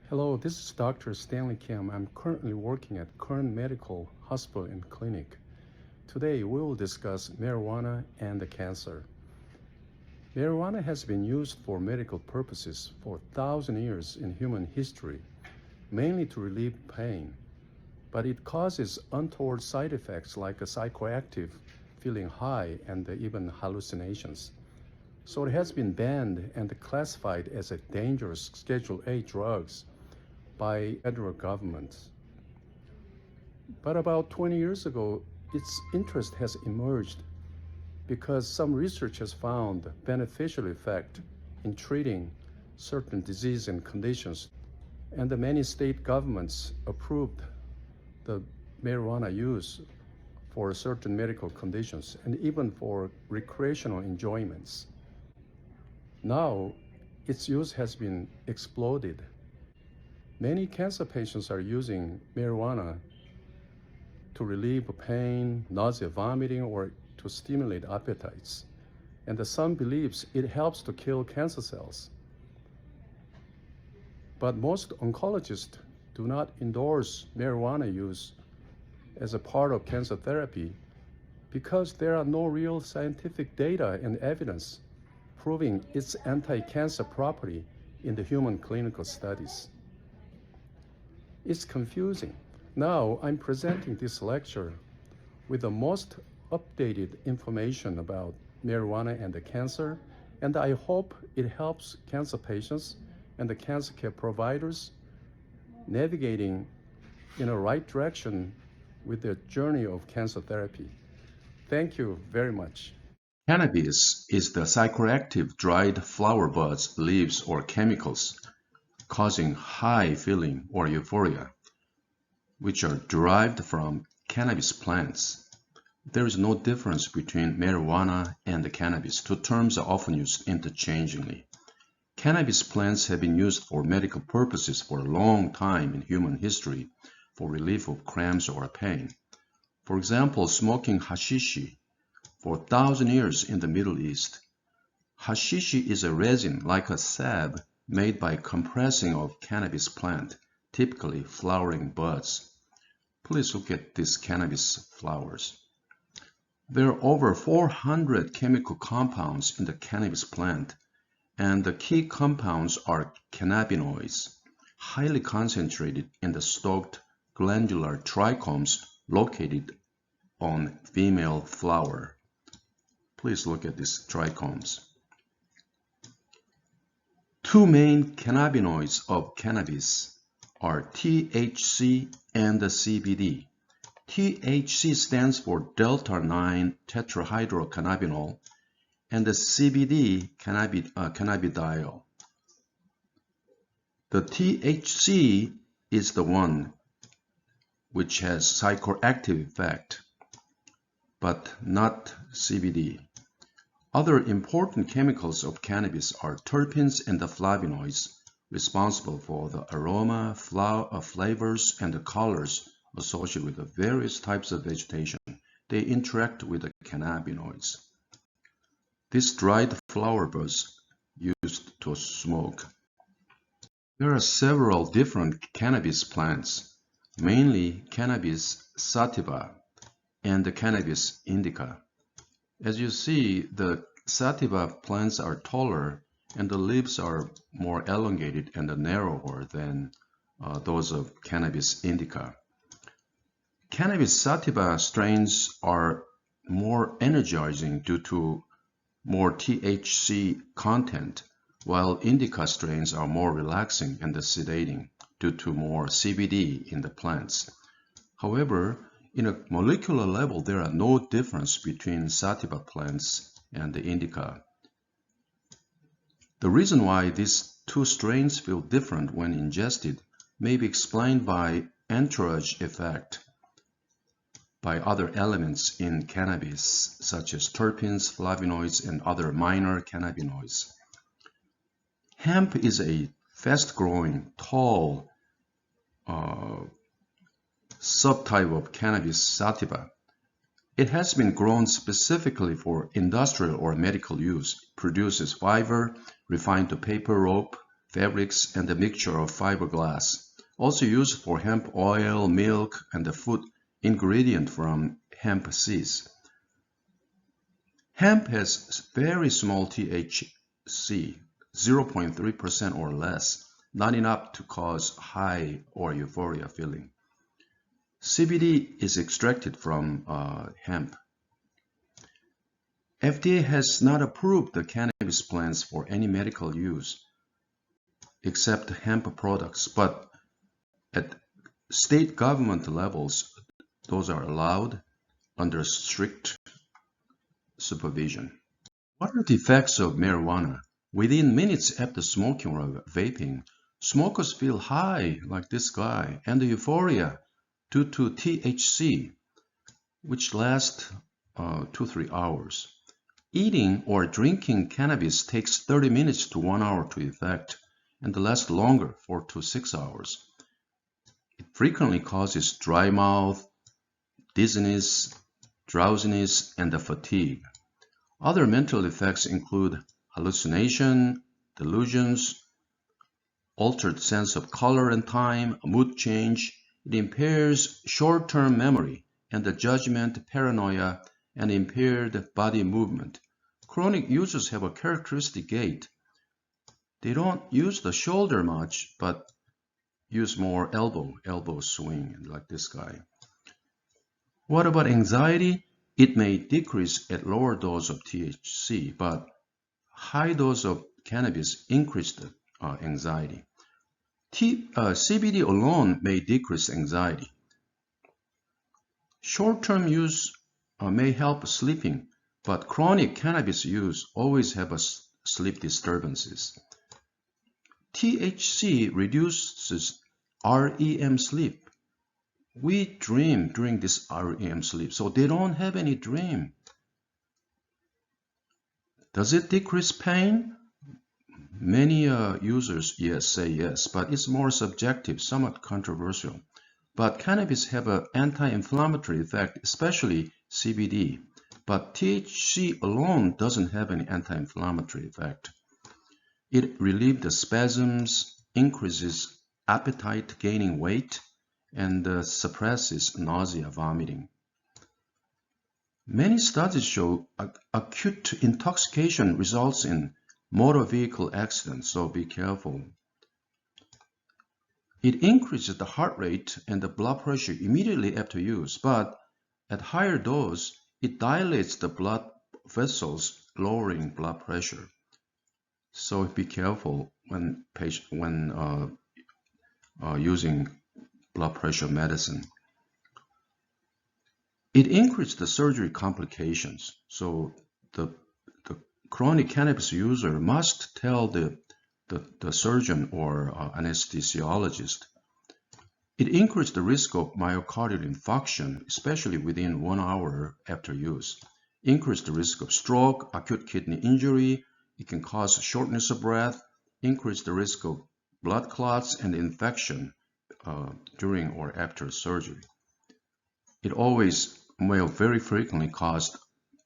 Hello, this is Dr. Stanley Kim. I'm currently working at Kern Medical Hospital and Clinic. Today we will discuss marijuana and the cancer. Marijuana has been used for medical purposes for 1,000 years in human history, mainly to relieve pain. But it causes untoward side effects like a psychoactive, feeling high, and even hallucinations. So it has been banned and classified as a dangerous Schedule A drugs by federal governments. But about 20 years ago, its interest has emerged because some research has found beneficial effect in treating certain diseases and conditions, and the many state governments approved the marijuana use for certain medical conditions and even for recreational enjoyments. Now, its use has been exploded. Many cancer patients are using marijuana to relieve pain, nausea, vomiting, or to stimulate appetites. And some believes it helps to kill cancer cells. But most oncologists do not endorse marijuana use as a part of cancer therapy because there are no real scientific data and evidence proving its anti-cancer property in the human clinical studies. It's confusing. Now I'm presenting this lecture with the most updated information about marijuana and the cancer, and I hope it helps cancer patients and the cancer care providers navigating in a right direction with their journey of cancer therapy. Thank you very much. Cannabis is the psychoactive dried flower buds, leaves, or chemicals causing high feeling or euphoria, which are derived from cannabis plants. There is no difference between marijuana and the cannabis. Two terms are often used interchangeably. Cannabis plants have been used for medical purposes for a long time in human history for relief of cramps or pain. For example, smoking hashish for 1,000 years in the Middle East. Hashish is a resin like a salve made by compressing of cannabis plant, typically flowering buds. Please look at these cannabis flowers. There are over 400 chemical compounds in the cannabis plant, and the key compounds are cannabinoids, highly concentrated in the stalked glandular trichomes located on female flower. Please look at these trichomes. Two main cannabinoids of cannabis are THC and the CBD. THC stands for delta-9 tetrahydrocannabinol, and the CBD cannabidiol. The THC is the one which has psychoactive effect, but not CBD. Other important chemicals of cannabis are terpenes and the flavonoids, responsible for the aroma, flavors, and the colors associated with the various types of vegetation. They interact with the cannabinoids. These dried flower buds used to smoke. There are several different cannabis plants, mainly Cannabis sativa and the Cannabis indica. As you see, the sativa plants are taller and the leaves are more elongated and narrower than those of Cannabis indica. Cannabis sativa strains are more energizing due to more THC content, while indica strains are more relaxing and sedating due to more CBD in the plants. However, in a molecular level, there are no difference between sativa plants and the indica. The reason why these two strains feel different when ingested may be explained by entourage effect by other elements in cannabis, such as terpenes, flavonoids, and other minor cannabinoids. Hemp is a fast-growing, tall subtype of Cannabis sativa. It has been grown specifically for industrial or medical use, produces fiber, refined to paper rope, fabrics, and a mixture of fiberglass. Also used for hemp oil, milk, and the food ingredient from hemp seeds. Hemp has very small THC, 0.3% or less, not enough to cause high or euphoria feeling. CBD is extracted from hemp. FDA has not approved the cannabis plants for any medical use except hemp products, but at state government levels, those are allowed under strict supervision. What are the effects of marijuana? Within minutes after smoking or vaping, smokers feel high like this guy and euphoria due to THC, which lasts 2-3 hours. Eating or drinking cannabis takes 30 minutes to 1 hour to effect and lasts longer, 4 to 6 hours. It frequently causes dry mouth, dizziness, drowsiness, and fatigue. Other mental effects include hallucination, delusions, altered sense of color and time, mood change. It impairs short-term memory and the judgment, paranoia, and impaired body movement. Chronic users have a characteristic gait. They don't use the shoulder much, but use more elbow swing, like this guy. What about anxiety? It may decrease at lower dose of THC, but high dose of cannabis increase the anxiety. CBD alone may decrease anxiety. Short-term use may help sleeping, but chronic cannabis use always have sleep disturbances. THC reduces REM sleep. We dream during this REM sleep, so they don't have any dream. Does it decrease pain? Many users say yes, but it's more subjective, somewhat controversial. But cannabis have an anti-inflammatory effect, especially CBD. But THC alone doesn't have any anti-inflammatory effect. It relieves the spasms, increases appetite, gaining weight, and suppresses nausea, vomiting. Many studies show acute intoxication results in motor vehicle accidents, so be careful. It increases the heart rate and the blood pressure immediately after use, but at higher dose, it dilates the blood vessels, lowering blood pressure. So be careful when using blood pressure medicine. It increases the surgery complications. So the chronic cannabis user must tell the surgeon or anesthesiologist. It increases the risk of myocardial infarction, especially within 1 hour after use. Increase the risk of stroke, acute kidney injury. It can cause shortness of breath, increase the risk of blood clots and infection during or after surgery. It always will very frequently cause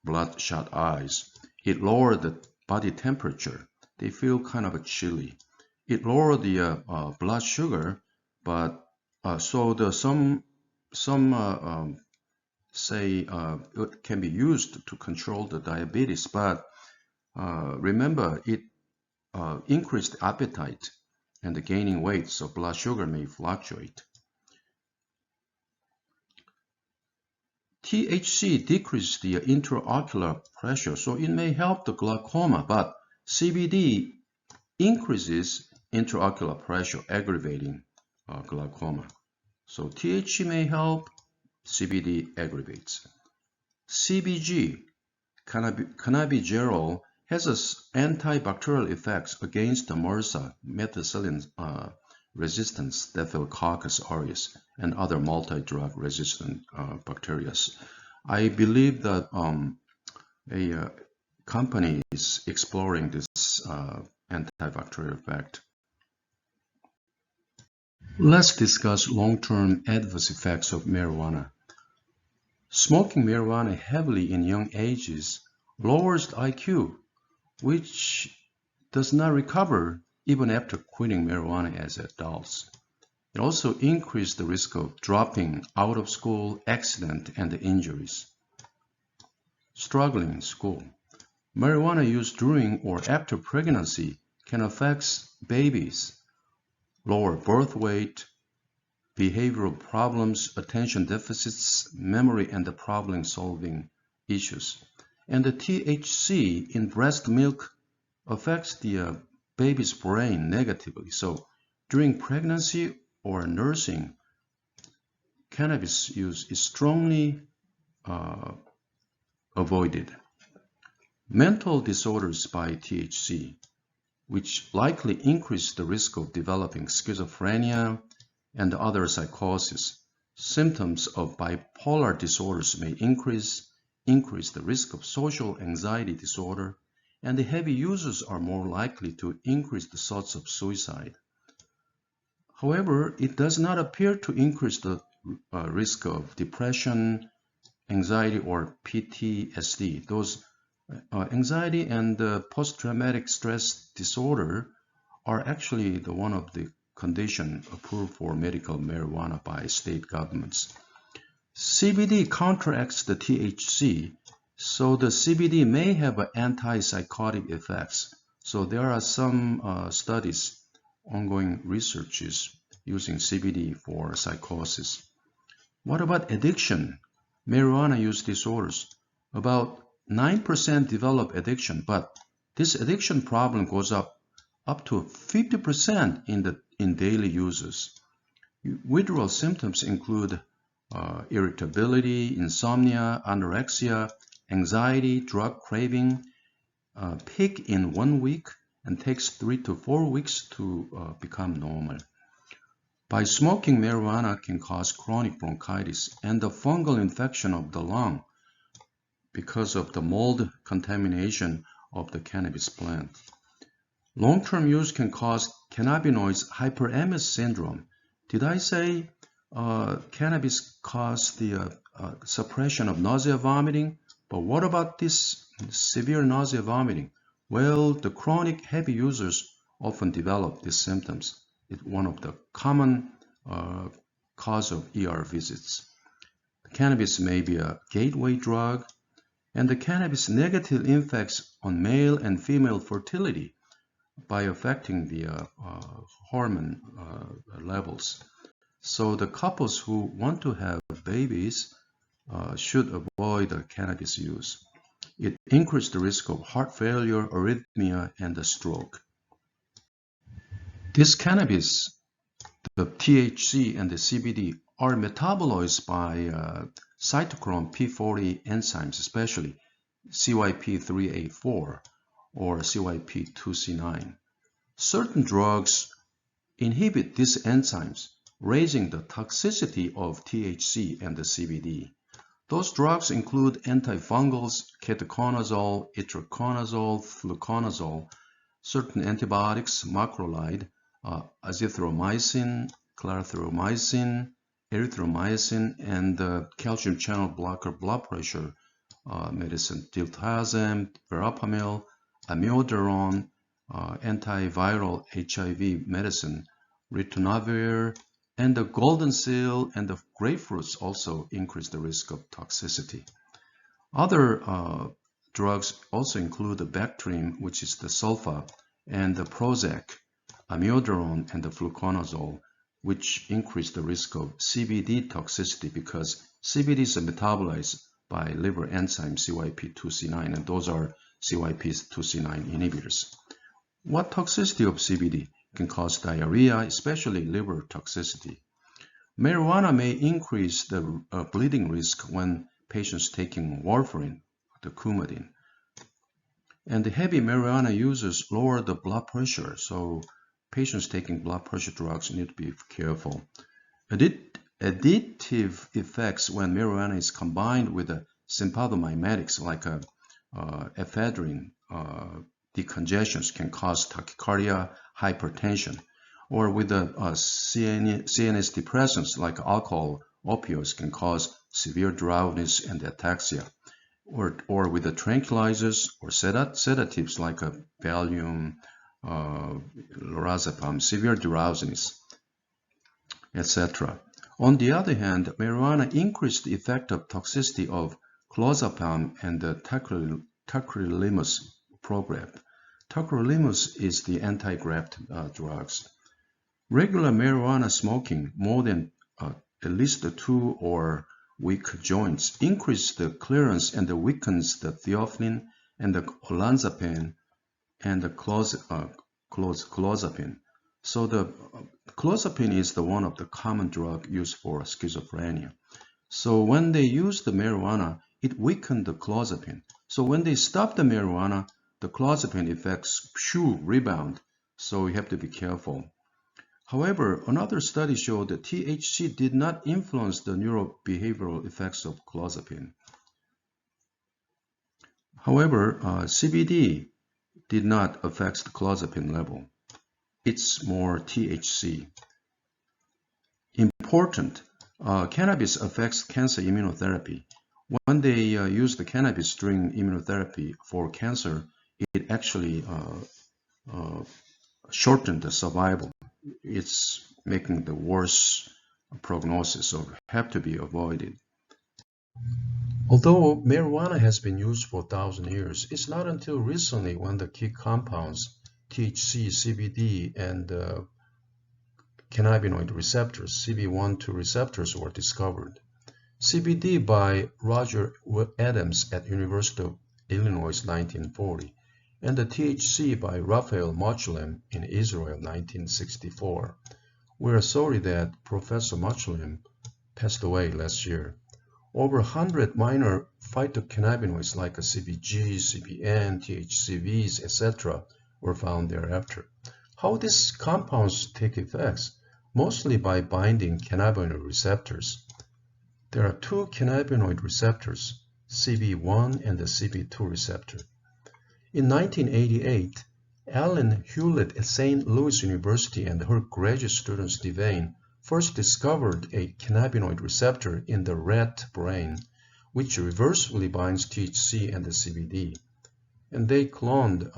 bloodshot eyes. It lowers the body temperature. They feel kind of chilly. It lowers the blood sugar, but some say it can be used to control the diabetes, but remember it increased appetite and the gaining weight, so blood sugar may fluctuate. THC decreases the intraocular pressure, so it may help the glaucoma, but CBD increases intraocular pressure, aggravating glaucoma. So THC may help, CBD aggravates. CBG, cannabigerol, has antibacterial effects against the MRSA, methicillin-resistant Staphylococcus aureus, and other multi-drug resistant bacteria. I believe that a company is exploring this antibacterial effect. Let's discuss long-term adverse effects of marijuana. Smoking marijuana heavily in young ages lowers the IQ, which does not recover even after quitting marijuana as adults. It also increased the risk of dropping out of school, accident, and injuries. Struggling in school. Marijuana use during or after pregnancy can affect babies, lower birth weight, behavioral problems, attention deficits, memory, and the problem-solving issues. And the THC in breast milk affects the baby's brain negatively. So during pregnancy or nursing, cannabis use is strongly avoided. Mental disorders by THC, which likely increase the risk of developing schizophrenia and other psychosis. Symptoms of bipolar disorders may increase the risk of social anxiety disorder, and the heavy users are more likely to increase the thoughts of suicide. However, it does not appear to increase the risk of depression, anxiety, or PTSD. Those anxiety and post-traumatic stress disorder are actually one of the conditions approved for medical marijuana by state governments. CBD counteracts the THC, so the CBD may have antipsychotic effects. So there are some studies, ongoing researches using CBD for psychosis. What about addiction? Marijuana use disorders. About 9% develop addiction, but this addiction problem goes up to 50% in daily users. Withdrawal symptoms include irritability, insomnia, anorexia, anxiety, drug craving, peak in 1 week and takes 3 to 4 weeks to become normal. By smoking, marijuana can cause chronic bronchitis and the fungal infection of the lung because of the mold contamination of the cannabis plant. Long-term use can cause cannabinoids hyperemesis syndrome. Did I say cannabis causes the suppression of nausea, vomiting? But what about this severe nausea, vomiting? Well, the chronic heavy users often develop these symptoms. It's one of the common cause of ER visits. Cannabis may be a gateway drug, and the cannabis negatively impacts on male and female fertility by affecting the hormone levels. So the couples who want to have babies should avoid the cannabis use. It increases the risk of heart failure, arrhythmia, and a stroke. This cannabis, the THC and the CBD, are metabolized by cytochrome P40 enzymes, especially CYP3A4 or CYP2C9. Certain drugs inhibit these enzymes, raising the toxicity of THC and the CBD. Those drugs include antifungals, ketoconazole, itraconazole, fluconazole, certain antibiotics, macrolide, azithromycin, clarithromycin, erythromycin, and calcium channel blocker blood pressure medicine, diltiazem, verapamil, amiodarone, antiviral HIV medicine, ritonavir, and the golden seal and the grapefruits also increase the risk of toxicity. Other drugs also include the Bactrim, which is the sulfa, and the Prozac, amiodarone, and the fluconazole, which increase the risk of CBD toxicity because CBD is metabolized by liver enzyme CYP2C9, and those are CYP2C9 inhibitors. What toxicity of CBD can cause diarrhea, especially liver toxicity? Marijuana may increase the bleeding risk when patients taking warfarin, the Coumadin. And the heavy marijuana users lower the blood pressure, so patients taking blood pressure drugs need to be careful. Additive effects when marijuana is combined with sympathomimetics like ephedrine, decongestions can cause tachycardia, hypertension, or with the CNS depressants like alcohol, opioids can cause severe drowsiness and ataxia, or with the tranquilizers or sedatives like Valium, lorazepam, severe drowsiness, etc. On the other hand, marijuana increased the effect of toxicity of clozapam and the tacrolimus program. Tacrolimus is the anti-graft drugs. Regular marijuana smoking, more than at least 2 or week joints, increases the clearance and weakens the theophylline and the olanzapine and the clozapine. So the clozapine is the one of the common drug used for schizophrenia. So when they use the marijuana, it weakened the clozapine. So when they stop the marijuana, the clozapine effects rebound. So you have to be careful. However, another study showed that THC did not influence the neurobehavioral effects of clozapine. However, CBD did not affect the clozapine level. It's more THC. Important, cannabis affects cancer immunotherapy. When they use the cannabis during immunotherapy for cancer, it actually shortened the survival. It's making the worse prognosis, so have to be avoided. Although marijuana has been used for 1,000 years, it's not until recently when the key compounds THC, CBD, and cannabinoid receptors, CB1-2 receptors, were discovered. CBD by Roger Adams at University of Illinois, 1940, and the THC by Raphael Mechoulam in Israel, 1964. We are sorry that Professor Mechoulam passed away last year. Over 100 minor phytocannabinoids like CBG, CBN, THCVs, etc. were found thereafter. How these compounds take effects? Mostly by binding cannabinoid receptors. There are 2 cannabinoid receptors, CB1 and the CB2 receptor. In 1988, Ellen Hewlett at St. Louis University and her graduate student Devane first discovered a cannabinoid receptor in the rat brain, which reversibly binds THC and the CBD. And they cloned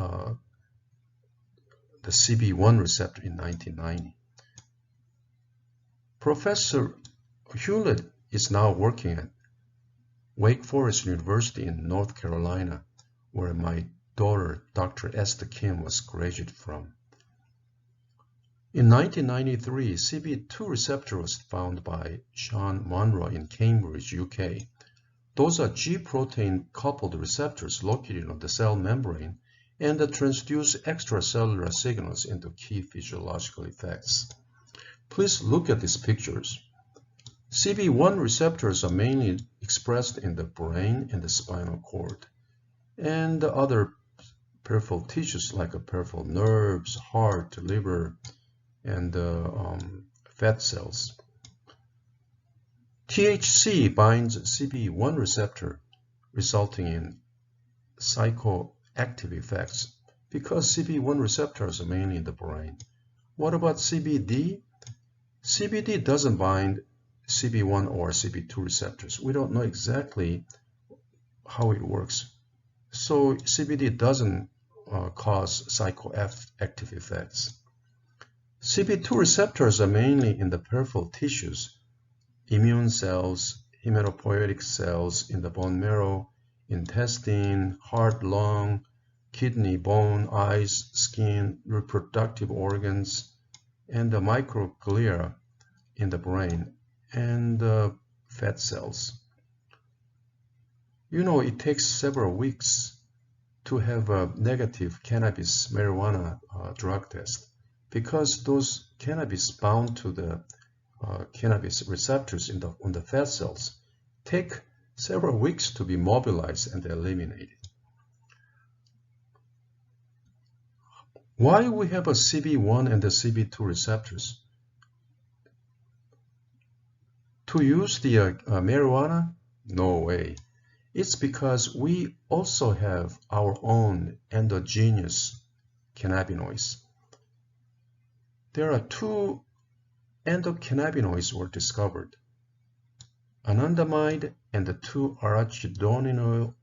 the CB1 receptor in 1990. Professor Hewlett is now working at Wake Forest University in North Carolina, where my daughter, Dr. Esther Kim, was graduated from. In 1993, CB2 receptor was found by Sean Monroe in Cambridge, UK. Those are G-protein coupled receptors located on the cell membrane and that transduce extracellular signals into key physiological effects. Please look at these pictures. CB1 receptors are mainly expressed in the brain and the spinal cord, and the other peripheral tissues like peripheral nerves, heart, liver, and fat cells. THC binds CB1 receptor, resulting in psychoactive effects because CB1 receptors are mainly in the brain. What about CBD? CBD doesn't bind CB1 or CB2 receptors. We don't know exactly how it works. So CBD doesn't cause psychoactive effects. CB2 receptors are mainly in the peripheral tissues, immune cells, hematopoietic cells in the bone marrow, intestine, heart, lung, kidney, bone, eyes, skin, reproductive organs, and the microglia in the brain, and fat cells. You know, it takes several weeks to have a negative cannabis marijuana drug test because those cannabis bound to the cannabis receptors on the fat cells take several weeks to be mobilized and eliminated. Why we have a CB1 and the CB2 receptors? To use the marijuana? No way. It's because we also have our own endogenous cannabinoids. There are 2 endocannabinoids were discovered, anandamide and the 2-arachidonyl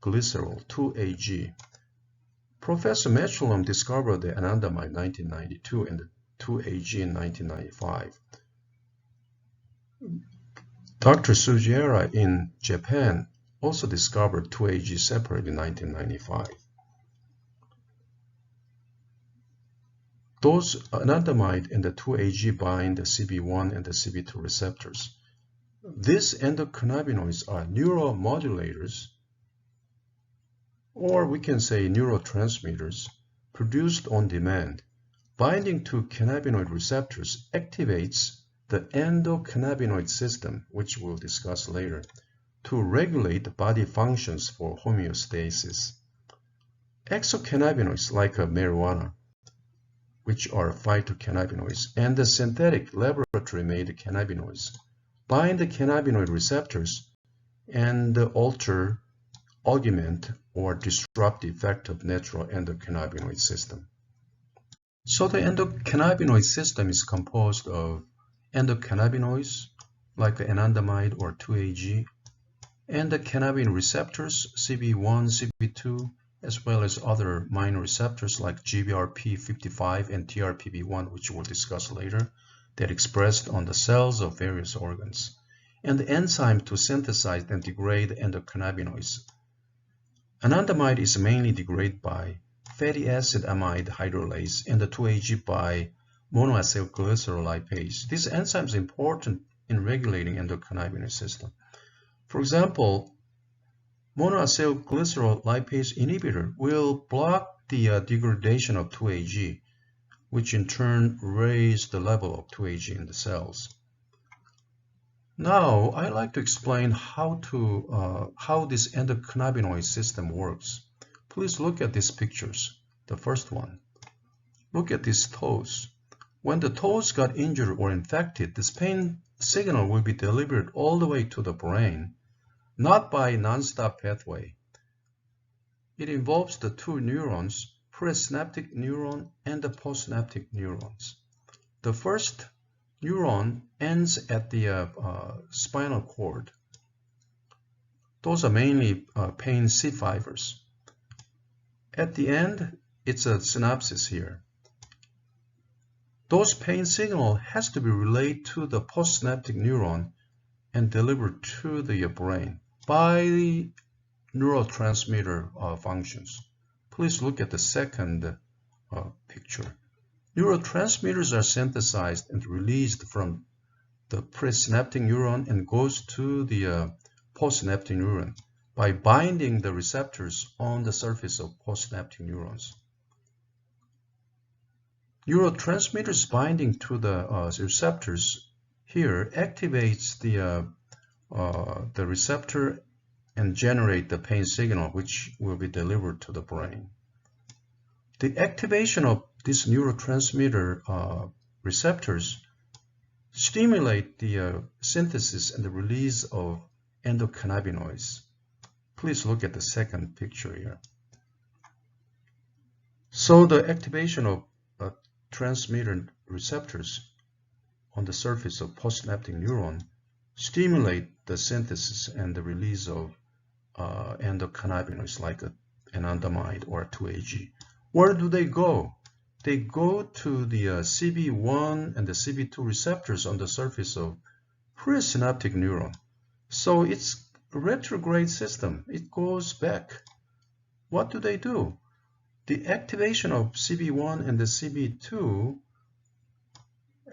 glycerol, 2-AG. Professor Metcalfe discovered the anandamide in 1992 and the 2-AG in 1995. Dr. Sugiura in Japan also discovered 2-AG separately in 1995. Those anandamide and the 2-AG bind the CB1 and the CB2 receptors. These endocannabinoids are neuromodulators, or we can say neurotransmitters, produced on demand. Binding to cannabinoid receptors activates the endocannabinoid system, which we'll discuss later, to regulate body functions for homeostasis. Exocannabinoids like marijuana, which are phytocannabinoids, and the synthetic laboratory-made cannabinoids bind the cannabinoid receptors and augment or disrupt the effect of natural endocannabinoid system. So the endocannabinoid system is composed of endocannabinoids like anandamide or 2-AG, and the cannabinoid receptors CB1, CB2, as well as other minor receptors like GBRP55 and TRPV1, which we'll discuss later, that expressed on the cells of various organs, and the enzyme to synthesize and degrade endocannabinoids. Anandamide is mainly degraded by fatty acid amide hydrolase and the 2-AG by monoacylglycerol-lipase. This enzyme is important in regulating endocannabinoid system. For example, monoacylglycerol-lipase inhibitor will block the degradation of 2-AG, which in turn raise the level of 2-AG in the cells. Now, I'd like to explain how this endocannabinoid system works. Please look at these pictures. The first one. Look at these toes. When the toes got injured or infected, this pain signal will be delivered all the way to the brain, not by non-stop pathway. It involves the two neurons, presynaptic neuron and the postsynaptic neurons. The first neuron ends at the spinal cord. Those are mainly pain C fibers. At the end, it's a synapse here. Those pain signal has to be relayed to the postsynaptic neuron and delivered to the brain by the neurotransmitter functions. Please look at the second picture. Neurotransmitters are synthesized and released from the presynaptic neuron and goes to the postsynaptic neuron by binding the receptors on the surface of postsynaptic neurons. Neurotransmitters binding to the receptors here activates the receptor and generate the pain signal, which will be delivered to the brain. The activation of these neurotransmitter receptors stimulate the synthesis and the release of endocannabinoids. Please look at the second picture here. So the activation of transmitter receptors on the surface of postsynaptic neuron stimulate the synthesis and the release of endocannabinoids like anandamide or 2-AG. Where do they go? They go to the CB1 and the CB2 receptors on the surface of presynaptic neuron. So it's a retrograde system. It goes back. What do they do? The activation of CB1 and the CB2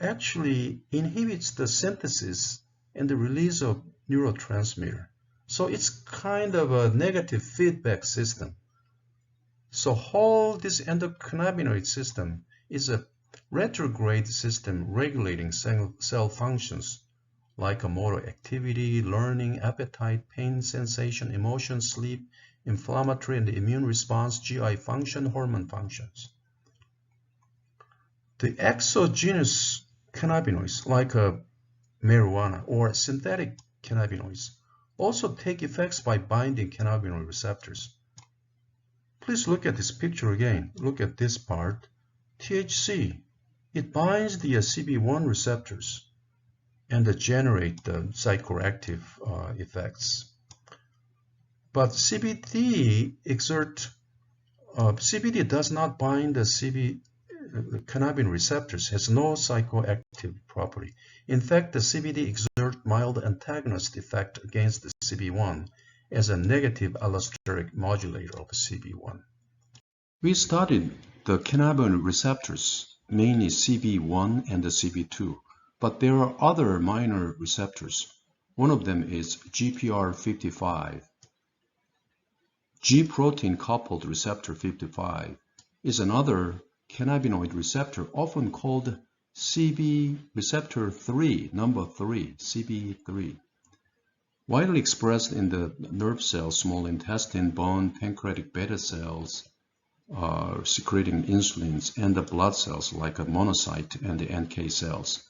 actually inhibits the synthesis and the release of neurotransmitter. So it's kind of a negative feedback system. So whole this endocannabinoid system is a retrograde system regulating cell functions like a motor activity, learning, appetite, pain, sensation, emotion, sleep, inflammatory and immune response, GI function, hormone functions. The exogenous cannabinoids like marijuana or synthetic cannabinoids also take effects by binding cannabinoid receptors. Please look at this picture again. Look at this part. THC, it binds the CB1 receptors and generate the psychoactive effects. But CBD exert CBD does not bind the cannabinoid receptors, has no psychoactive property. In fact, the CBD exerts mild antagonist effect against the CB1 as a negative allosteric modulator of CB1. We studied the cannabinoid receptors, mainly CB1 and the CB2, but there are other minor receptors. One of them is GPR55. G-protein coupled receptor 55 is another cannabinoid receptor often called CB receptor 3, number 3, CB3. Widely expressed in the nerve cells, small intestine, bone, pancreatic beta cells, secreting insulins, and the blood cells like a monocyte and the NK cells.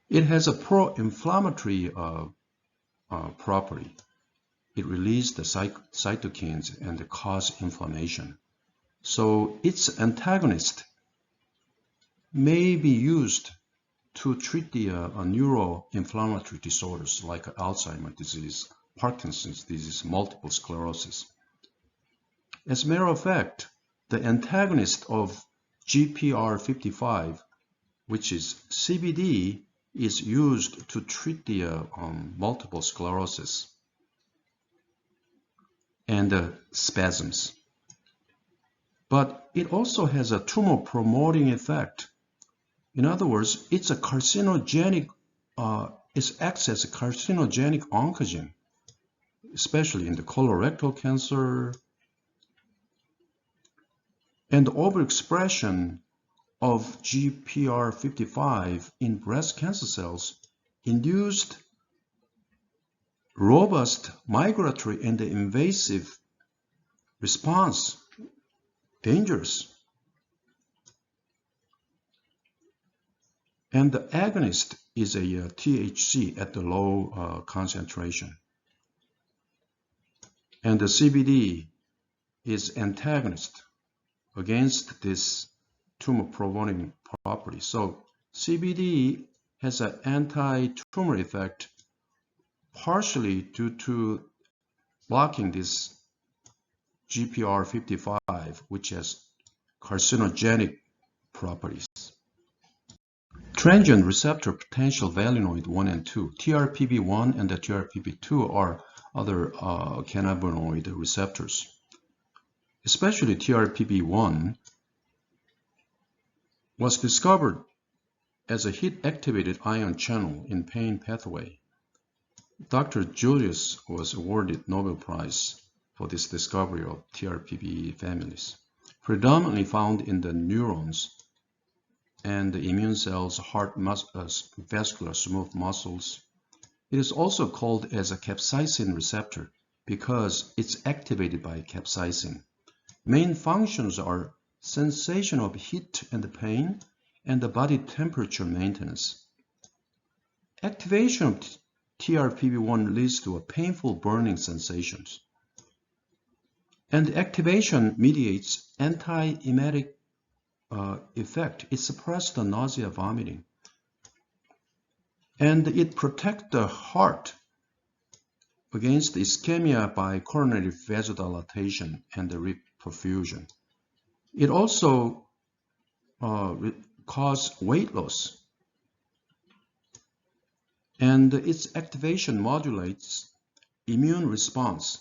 It has a pro-inflammatory property. It releases the cytokines and cause inflammation. So its antagonist may be used to treat the neuroinflammatory disorders like Alzheimer's disease, Parkinson's disease, multiple sclerosis. As a matter of fact, the antagonist of GPR55, which is CBD, is used to treat the multiple sclerosis and spasms. But it also has a tumor promoting effect. In other words, it's a carcinogenic, it acts as a carcinogenic oncogen, especially in the colorectal cancer, and the overexpression of GPR55 in breast cancer cells induced robust migratory and invasive response, dangerous. And the agonist is a THC at the low concentration. And the CBD is antagonist against this tumor promoting property. So CBD has an anti-tumor effect partially due to blocking this GPR55, which has carcinogenic properties. Transient receptor potential valenoid 1 and 2, TRPV1 and the TRPV2 are other cannabinoid receptors. Especially TRPV1 was discovered as a heat-activated ion channel in pain pathway. Dr. Julius was awarded Nobel Prize for this discovery of TRPV families, predominantly found in the neurons and the immune cells, heart, vascular smooth muscles. It is also called as a capsaicin receptor because it's activated by capsaicin. Main functions are sensation of heat and pain and the body temperature maintenance. Activation of TRPV1 leads to a painful burning sensations. And activation mediates anti-emetic effect. It suppresses the nausea, vomiting. And it protects the heart against ischemia by coronary vasodilatation and the reperfusion. It also causes weight loss. And its activation modulates immune response.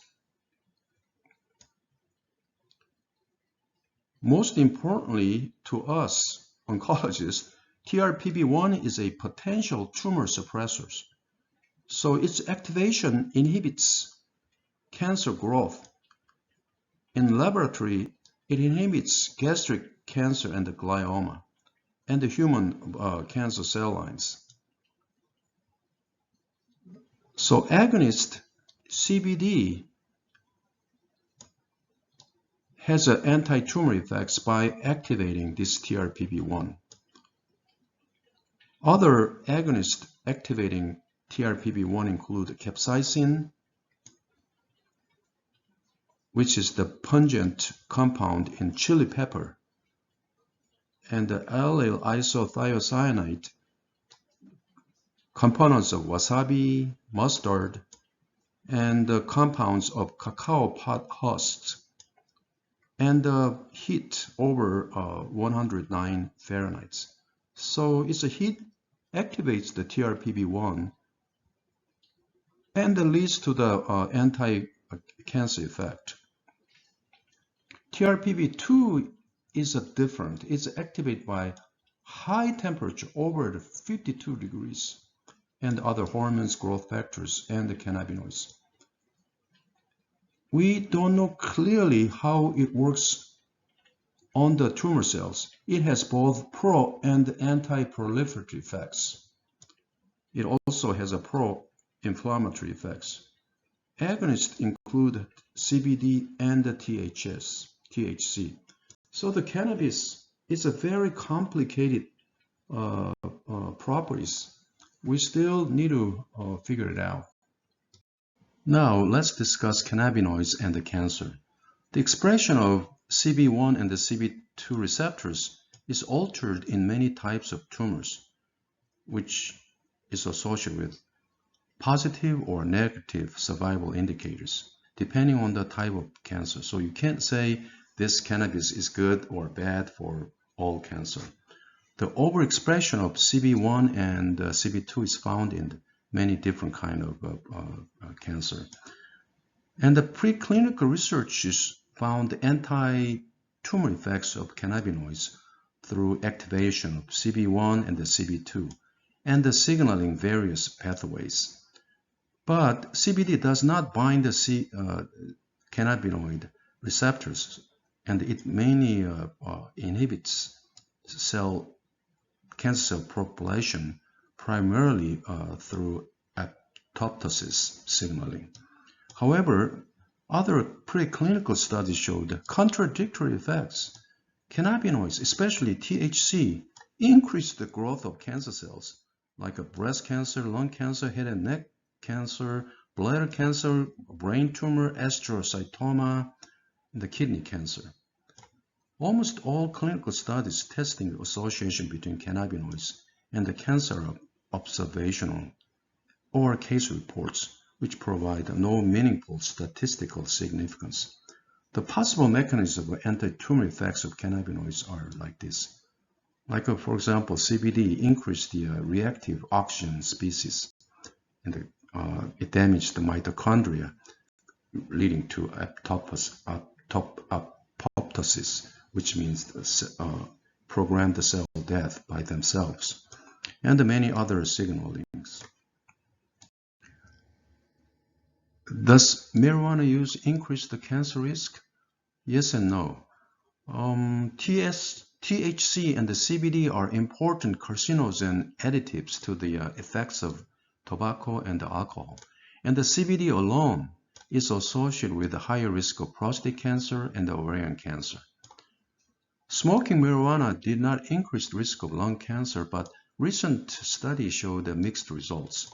Most importantly to us oncologists, TRPV1 is a potential tumor suppressor. So its activation inhibits cancer growth. In laboratory, it inhibits gastric cancer and the glioma and the human cancer cell lines. So agonist CBD has an anti-tumor effects by activating this TRPV1. Other agonists activating TRPV1 include capsaicin, which is the pungent compound in chili pepper, and the allyl isothiocyanate, components of wasabi, mustard, and the compounds of cacao pod husks. and heat over 109 Fahrenheit. So its heat activates the TRPV1 and leads to the anti-cancer effect. TRPV2 is different. It's activated by high temperature over the 52 degrees and other hormones, growth factors, and the cannabinoids. We don't know clearly how it works on the tumor cells. It has both pro and anti-proliferative effects. It also has a pro-inflammatory effects. Agonists include CBD and the THC. So the cannabis is a very complicated properties. We still need to figure it out. Now let's discuss cannabinoids and the cancer. The expression of CB1 and the CB2 receptors is altered in many types of tumors, which is associated with positive or negative survival indicators, depending on the type of cancer. So you can't say this cannabis is good or bad for all cancer. The overexpression of CB1 and CB2 is found in many different kinds of cancer. And the preclinical research found anti-tumor effects of cannabinoids through activation of CB1 and the CB2 and the signaling various pathways. But CBD does not bind the cannabinoid receptors, and it mainly inhibits cancer cell population primarily through apoptosis signaling. However, other preclinical studies showed contradictory effects. Cannabinoids, especially THC, increase the growth of cancer cells, like breast cancer, lung cancer, head and neck cancer, bladder cancer, brain tumor, astrocytoma, and the kidney cancer. Almost all clinical studies testing the association between cannabinoids and the cancer are observational or case reports, which provide no meaningful statistical significance. The possible mechanisms of anti-tumor effects of cannabinoids are like this. Like, for example, CBD increased the reactive oxygen species, and it damaged the mitochondria, leading to apoptosis, which means program the cell death by themselves, and many other signalings. Does marijuana use increase the cancer risk? Yes and no. THC and the CBD are important carcinogen additives to the effects of tobacco and alcohol, and the CBD alone is associated with a higher risk of prostate cancer and ovarian cancer. Smoking marijuana did not increase the risk of lung cancer, but recent studies showed mixed results.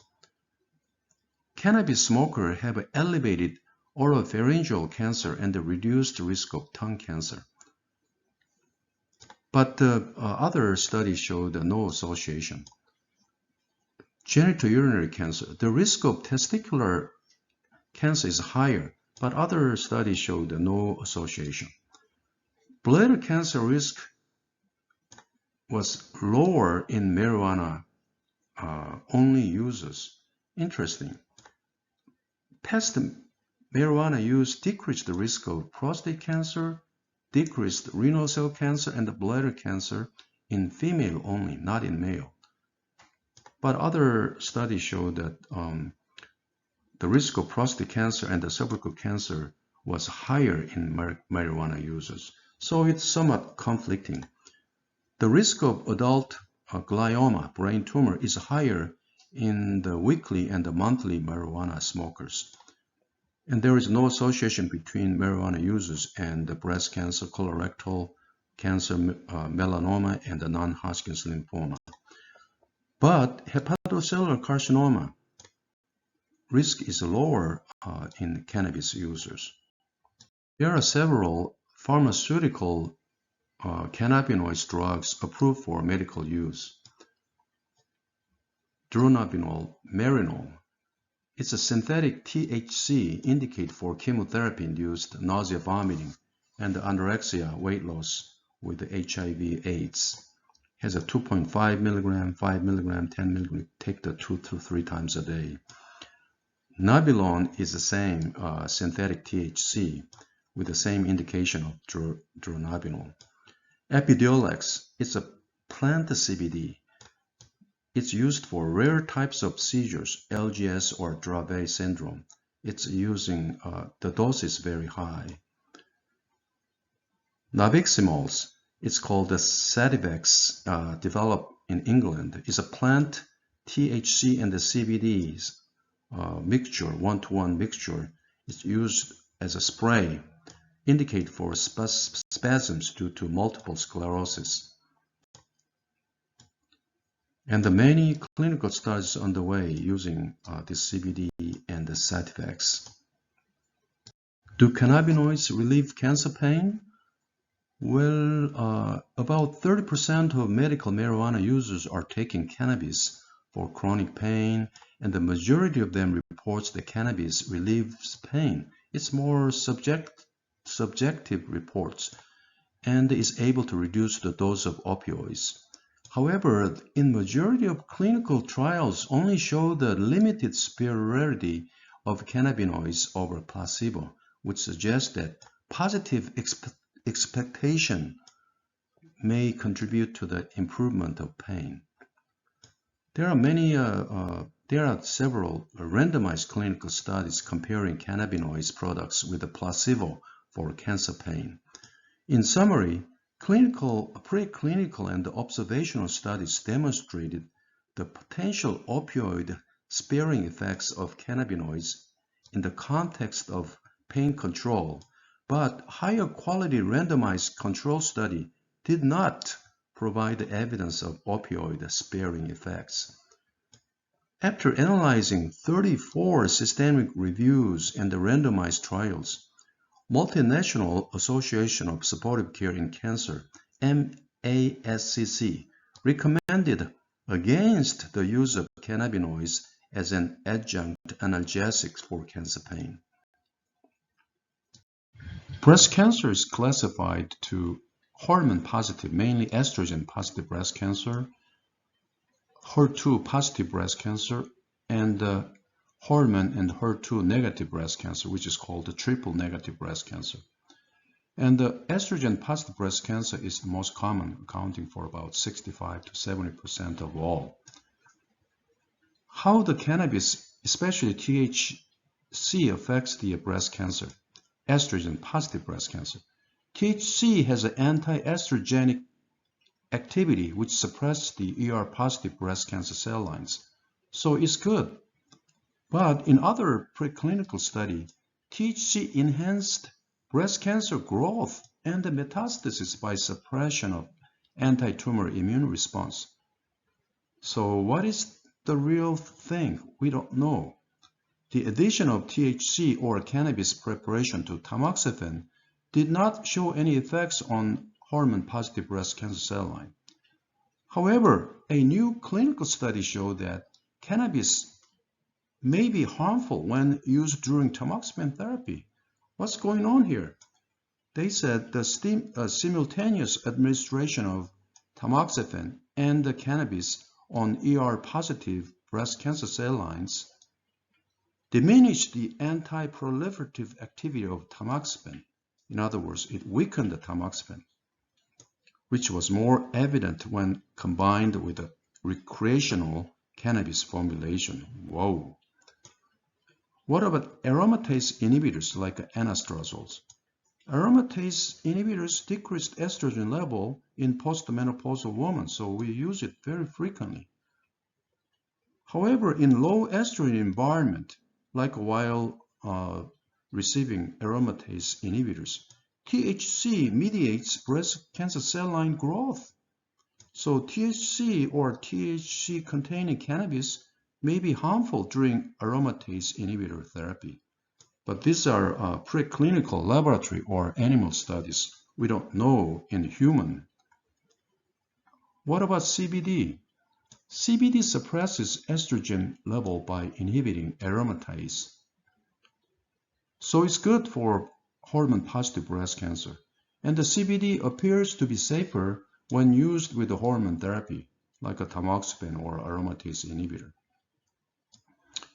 Cannabis smokers have elevated oropharyngeal cancer and a reduced risk of tongue cancer. But other studies showed no association. Genitourinary cancer, the risk of testicular cancer is higher, but other studies showed no association. Bladder cancer risk was lower in marijuana only users. Interesting. Past marijuana use decreased the risk of prostate cancer, decreased renal cell cancer, and bladder cancer in female only, not in male. But other studies show that the risk of prostate cancer and the cervical cancer was higher in marijuana users. So it's somewhat conflicting. The risk of adult glioma, brain tumor, is higher in the weekly and the monthly marijuana smokers. And there is no association between marijuana users and the breast cancer, colorectal cancer, melanoma, and the non-Hodgkin's lymphoma. But hepatocellular carcinoma risk is lower in cannabis users. There are several pharmaceutical cannabinoid drugs approved for medical use. Dronabinol, Marinol. It's a synthetic THC indicated for chemotherapy-induced nausea, vomiting, and anorexia, weight loss with the HIV/AIDS. Has a 2.5 milligram, 5 milligram, 10 milligram. Take the 2 to 3 times a day. Nabilon is the same synthetic THC with the same indication of dronabinol. Epidiolex is a plant CBD. It's used for rare types of seizures, LGS or Dravet syndrome. It's using, the dose is very high. Nabiximols, it's called the Sativex, developed in England, is a plant THC and the CBD's mixture, 1-to-1 mixture. It's used as a spray, indicate for spasms due to multiple sclerosis. And the many clinical studies underway using this CBD and the Sativex. Do cannabinoids relieve cancer pain? Well, about 30% of medical marijuana users are taking cannabis for chronic pain, and the majority of them reports that cannabis relieves pain. It's more subjective reports and is able to reduce the dose of opioids. However, in majority of clinical trials only show the limited superiority of cannabinoids over placebo, which suggests that positive expectation may contribute to the improvement of pain. There are several randomized clinical studies comparing cannabinoids products with a placebo for cancer pain. In summary, preclinical and observational studies demonstrated the potential opioid-sparing effects of cannabinoids in the context of pain control, but higher quality randomized control study did not provide evidence of opioid-sparing effects. After analyzing 34 systemic reviews and the randomized trials, Multinational Association of Supportive Care in Cancer, MASCC, recommended against the use of cannabinoids as an adjunct analgesic for cancer pain. Breast cancer is classified to hormone positive, mainly estrogen positive breast cancer, HER2 positive breast cancer, and hormone and HER2 negative breast cancer, which is called the triple negative breast cancer. And the estrogen positive breast cancer is the most common, accounting for about 65 to 70% of all. How the cannabis, especially THC, affects the breast cancer, estrogen positive breast cancer. THC has an anti-estrogenic activity which suppresses the ER positive breast cancer cell lines, so it's good. But in other preclinical study, THC enhanced breast cancer growth and the metastasis by suppression of anti-tumor immune response. So what is the real thing? We don't know. The addition of THC or cannabis preparation to tamoxifen did not show any effects on hormone-positive breast cancer cell line. However, a new clinical study showed that cannabis may be harmful when used during tamoxifen therapy. What's going on here? They said the simultaneous administration of tamoxifen and the cannabis on ER-positive breast cancer cell lines diminished the anti-proliferative activity of tamoxifen. In other words, it weakened the tamoxifen, which was more evident when combined with a recreational cannabis formulation. Whoa! What about aromatase inhibitors like anastrozole? Aromatase inhibitors decreased estrogen level in postmenopausal women, so we use it very frequently. However, in low estrogen environment, like while receiving aromatase inhibitors, THC mediates breast cancer cell line growth. So THC or THC-containing cannabis may be harmful during aromatase inhibitor therapy. But these are preclinical laboratory or animal studies. We don't know in human. What about CBD? CBD suppresses estrogen level by inhibiting aromatase. So it's good for hormone-positive breast cancer. And the CBD appears to be safer when used with the hormone therapy, like a tamoxifen or aromatase inhibitor.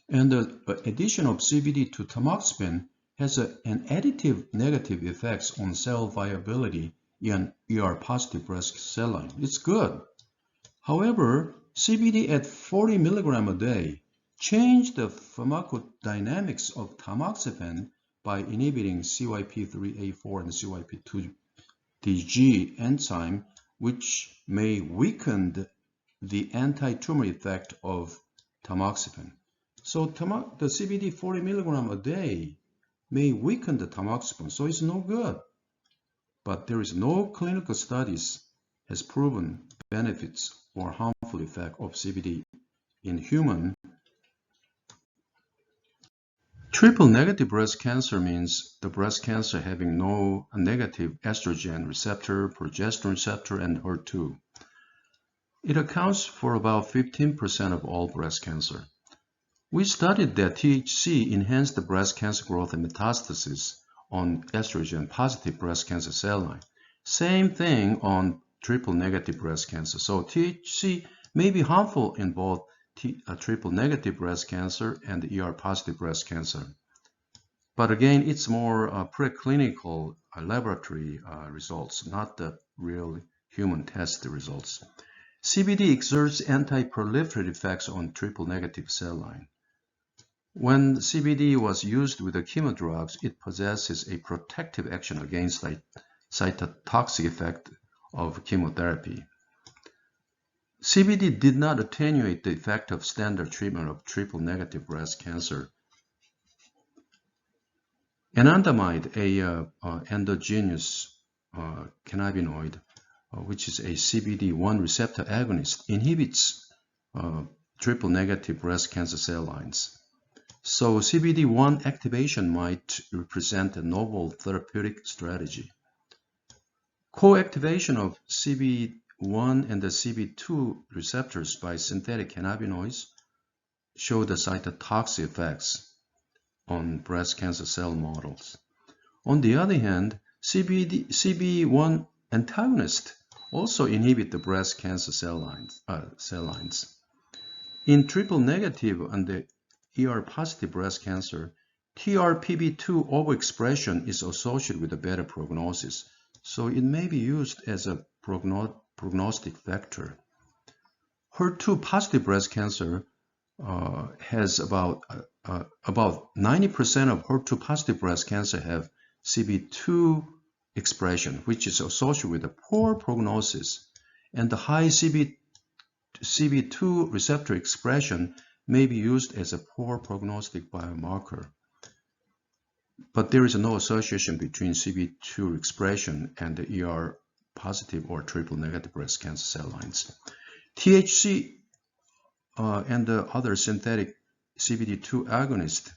And the addition of CBD to tamoxifen has an additive negative effects on cell viability in ER-positive breast cell line. It's good. However, CBD at 40 milligram a day changed the pharmacodynamics of tamoxifen by inhibiting CYP3A4 and CYP2DG enzyme, which may weaken the anti-tumor effect of tamoxifen. So the CBD 40 milligram a day may weaken the tamoxifen, so it's no good. But there is no clinical studies has proven benefits or harmful effect of CBD in human. Triple negative breast cancer means the breast cancer having no negative estrogen receptor, progesterone receptor, and HER2. It accounts for about 15% of all breast cancer. We studied that THC enhanced the breast cancer growth and metastasis on estrogen-positive breast cancer cell line. Same thing on triple-negative breast cancer. So THC may be harmful in both triple-negative breast cancer and ER-positive breast cancer. But again, it's more preclinical laboratory results, not the real human test results. CBD exerts anti-proliferative effects on triple-negative cell line. When CBD was used with the chemo drugs, it possesses a protective action against the cytotoxic effect of chemotherapy. CBD did not attenuate the effect of standard treatment of triple-negative breast cancer. Anandamide, a endogenous cannabinoid, which is a CBD1 receptor agonist, inhibits triple-negative breast cancer cell lines. So CBD1 activation might represent a novel therapeutic strategy. Co-activation of CB1 and the CB2 receptors by synthetic cannabinoids show the cytotoxic effects on breast cancer cell models. On the other hand, CB1 antagonists also inhibit the breast cancer cell lines. In triple-negative and the ER-positive breast cancer, TRPV2 overexpression is associated with a better prognosis, so it may be used as a prognostic factor. HER2-positive breast cancer has about 90% of HER2-positive breast cancer have CB2 expression, which is associated with a poor prognosis, and the high CB2 receptor expression may be used as a poor prognostic biomarker. But there is no association between CB2 expression and the ER-positive or triple-negative breast cancer cell lines. THC and the other synthetic CBD2 agonists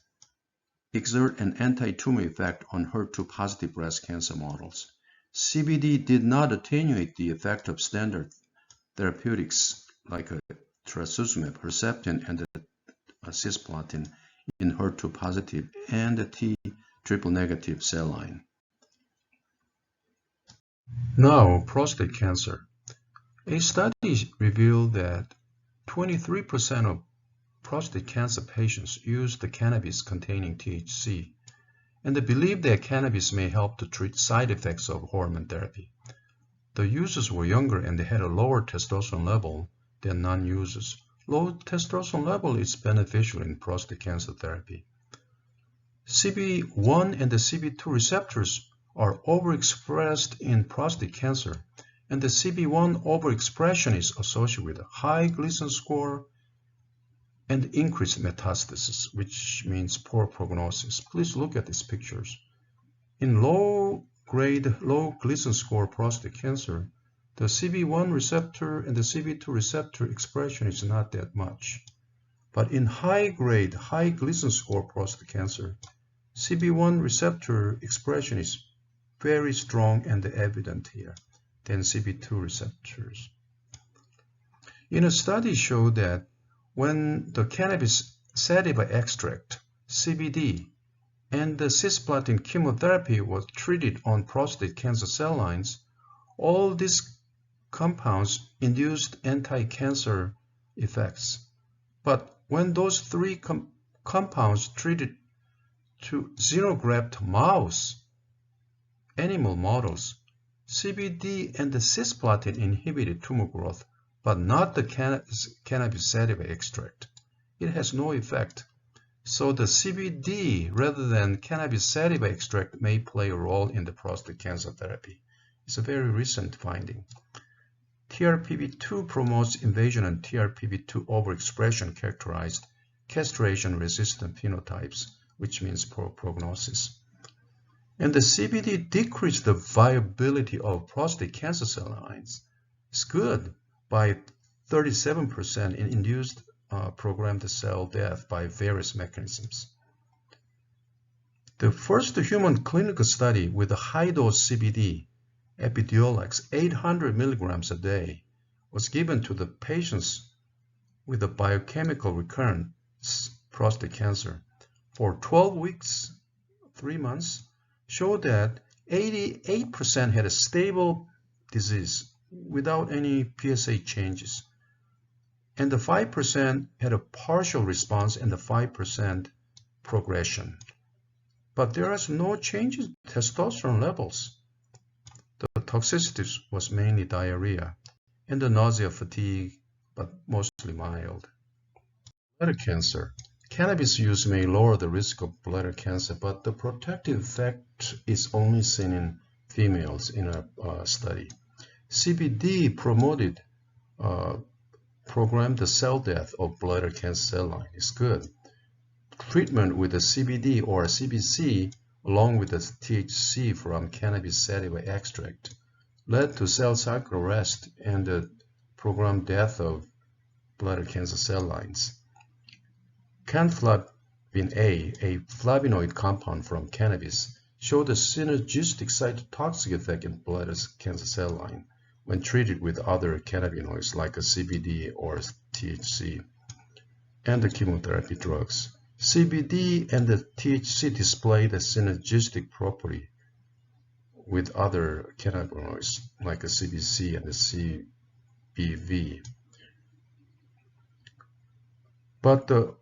exert an anti-tumor effect on HER2-positive breast cancer models. CBD did not attenuate the effect of standard therapeutics like trastuzumab, Herceptin, and cisplatin in HER2-positive and the triple-negative cell line. Now, prostate cancer. A study revealed that 23% of prostate cancer patients use the cannabis containing THC, and they believe that cannabis may help to treat side effects of hormone therapy. The users were younger and they had a lower testosterone level than non-users. Low testosterone level is beneficial in prostate cancer therapy. CB1 and the CB2 receptors are overexpressed in prostate cancer, and the CB1 overexpression is associated with a high Gleason score and increased metastasis, which means poor prognosis. Please look at these pictures. In low-grade, low Gleason score prostate cancer, the CB1 receptor and the CB2 receptor expression is not that much. But in high-grade, high Gleason score prostate cancer, CB1 receptor expression is very strong and evident here than CB2 receptors. In a study showed that when the cannabis sativa extract, CBD, and the cisplatin chemotherapy was treated on prostate cancer cell lines, all these compounds induced anti-cancer effects. But when those three compounds treated to xenograft mouse animal models, CBD and the cisplatin inhibited tumor growth, but not the cannabis sativa extract. It has no effect. So the CBD rather than cannabis sativa extract may play a role in the prostate cancer therapy. It's a very recent finding. TRPV2 promotes invasion, and TRPV2 overexpression characterized castration-resistant phenotypes, which means poor prognosis. And the CBD decreased the viability of prostate cancer cell lines. It's good by 37% in induced programmed cell death by various mechanisms. The first human clinical study with a high-dose CBD, Epidiolex, 800 milligrams a day, was given to the patients with a biochemical recurrent prostate cancer for 12 weeks, 3 months, showed that 88% had a stable disease without any PSA changes. And the 5% had a partial response and the 5% progression. But there is no changes in testosterone levels. The toxicity was mainly diarrhea and the nausea, fatigue, but mostly mild. Bladder cancer. Cannabis use may lower the risk of bladder cancer, but the protective effect is only seen in females in a study. CBD programmed the cell death of bladder cancer cell line. Is good. Treatment with the CBD or CBC along with the THC from cannabis sativa extract led to cell cycle arrest and the programmed death of bladder cancer cell lines. Canflavin a flavonoid compound from cannabis, showed a synergistic cytotoxic effect in bladder cancer cell line when treated with other cannabinoids like a CBD or THC and the chemotherapy drugs. CBD and the THC display the synergistic property with other cannabinoids like a CBC and the CBV. But the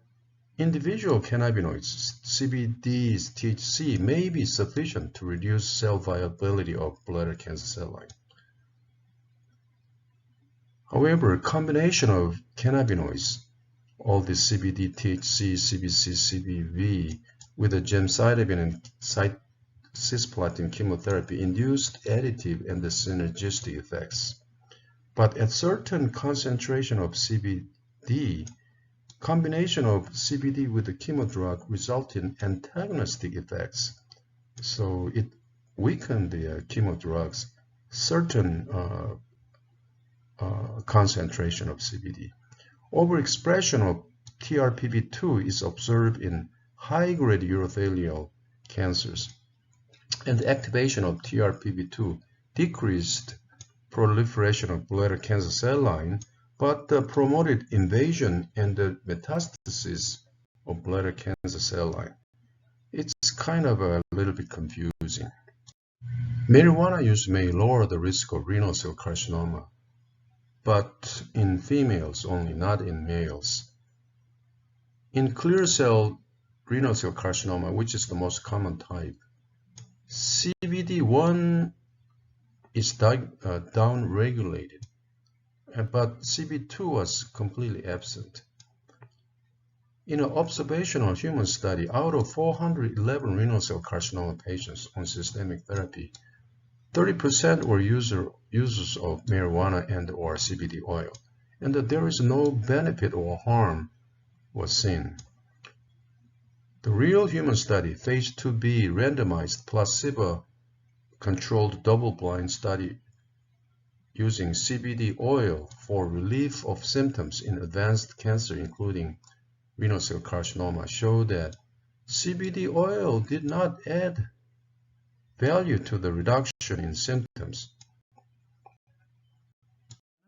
individual cannabinoids, CBD's THC, may be sufficient to reduce cell viability of bladder cancer cell line. However, combination of cannabinoids, all the CBD, THC, CBC, CBV, with the gemcitabine and cisplatin chemotherapy induced additive and the synergistic effects. But at certain concentration of CBD, combination of CBD with the chemo drug result in antagonistic effects. So it weakened the chemo drugs, certain concentration of CBD. Overexpression of TRPV2 is observed in high-grade urothelial cancers, and the activation of TRPV2 decreased proliferation of bladder cancer cell line, but promoted invasion and the metastasis of bladder cancer cell line. It's kind of a little bit confusing. Marijuana use may lower the risk of renal cell carcinoma, but in females only, not in males. In clear cell renal cell carcinoma, which is the most common type, CBD1 is down-regulated, but CB2 was completely absent. In an observational human study, out of 411 renal cell carcinoma patients on systemic therapy, 30% were users of marijuana and or CBD oil, and that there is no benefit or harm was seen. The real human study, phase 2B randomized placebo-controlled double-blind study using CBD oil for relief of symptoms in advanced cancer, including renal cell carcinoma, showed that CBD oil did not add value to the reduction in symptoms.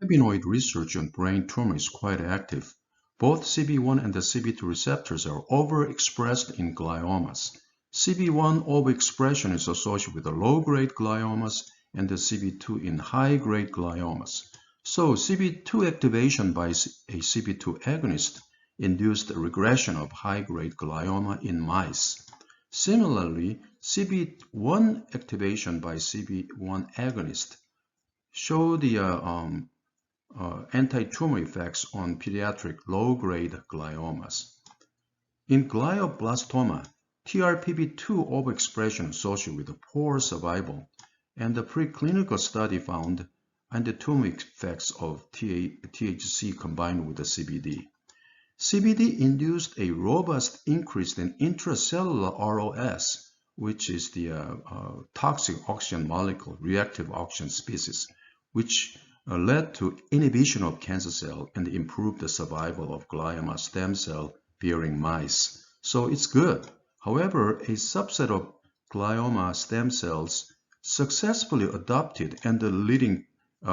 Cannabinoid research on brain tumor is quite active. Both CB1 and the CB2 receptors are overexpressed in gliomas. CB1 overexpression is associated with the low-grade gliomas and the CB2 in high-grade gliomas. So CB2 activation by a CB2 agonist induced a regression of high-grade glioma in mice. Similarly, CB1 activation by CB1 agonist showed the anti-tumor effects on pediatric low-grade gliomas. In glioblastoma, TRPV2 overexpression associated with poor survival, and the preclinical study found anti-tumor effects of THC combined with the CBD. CBD induced a robust increase in intracellular ROS, which is the toxic oxygen molecule, reactive oxygen species, which led to inhibition of cancer cell and improved the survival of glioma stem cell bearing mice. So it's good. However, a subset of glioma stem cells successfully adopted and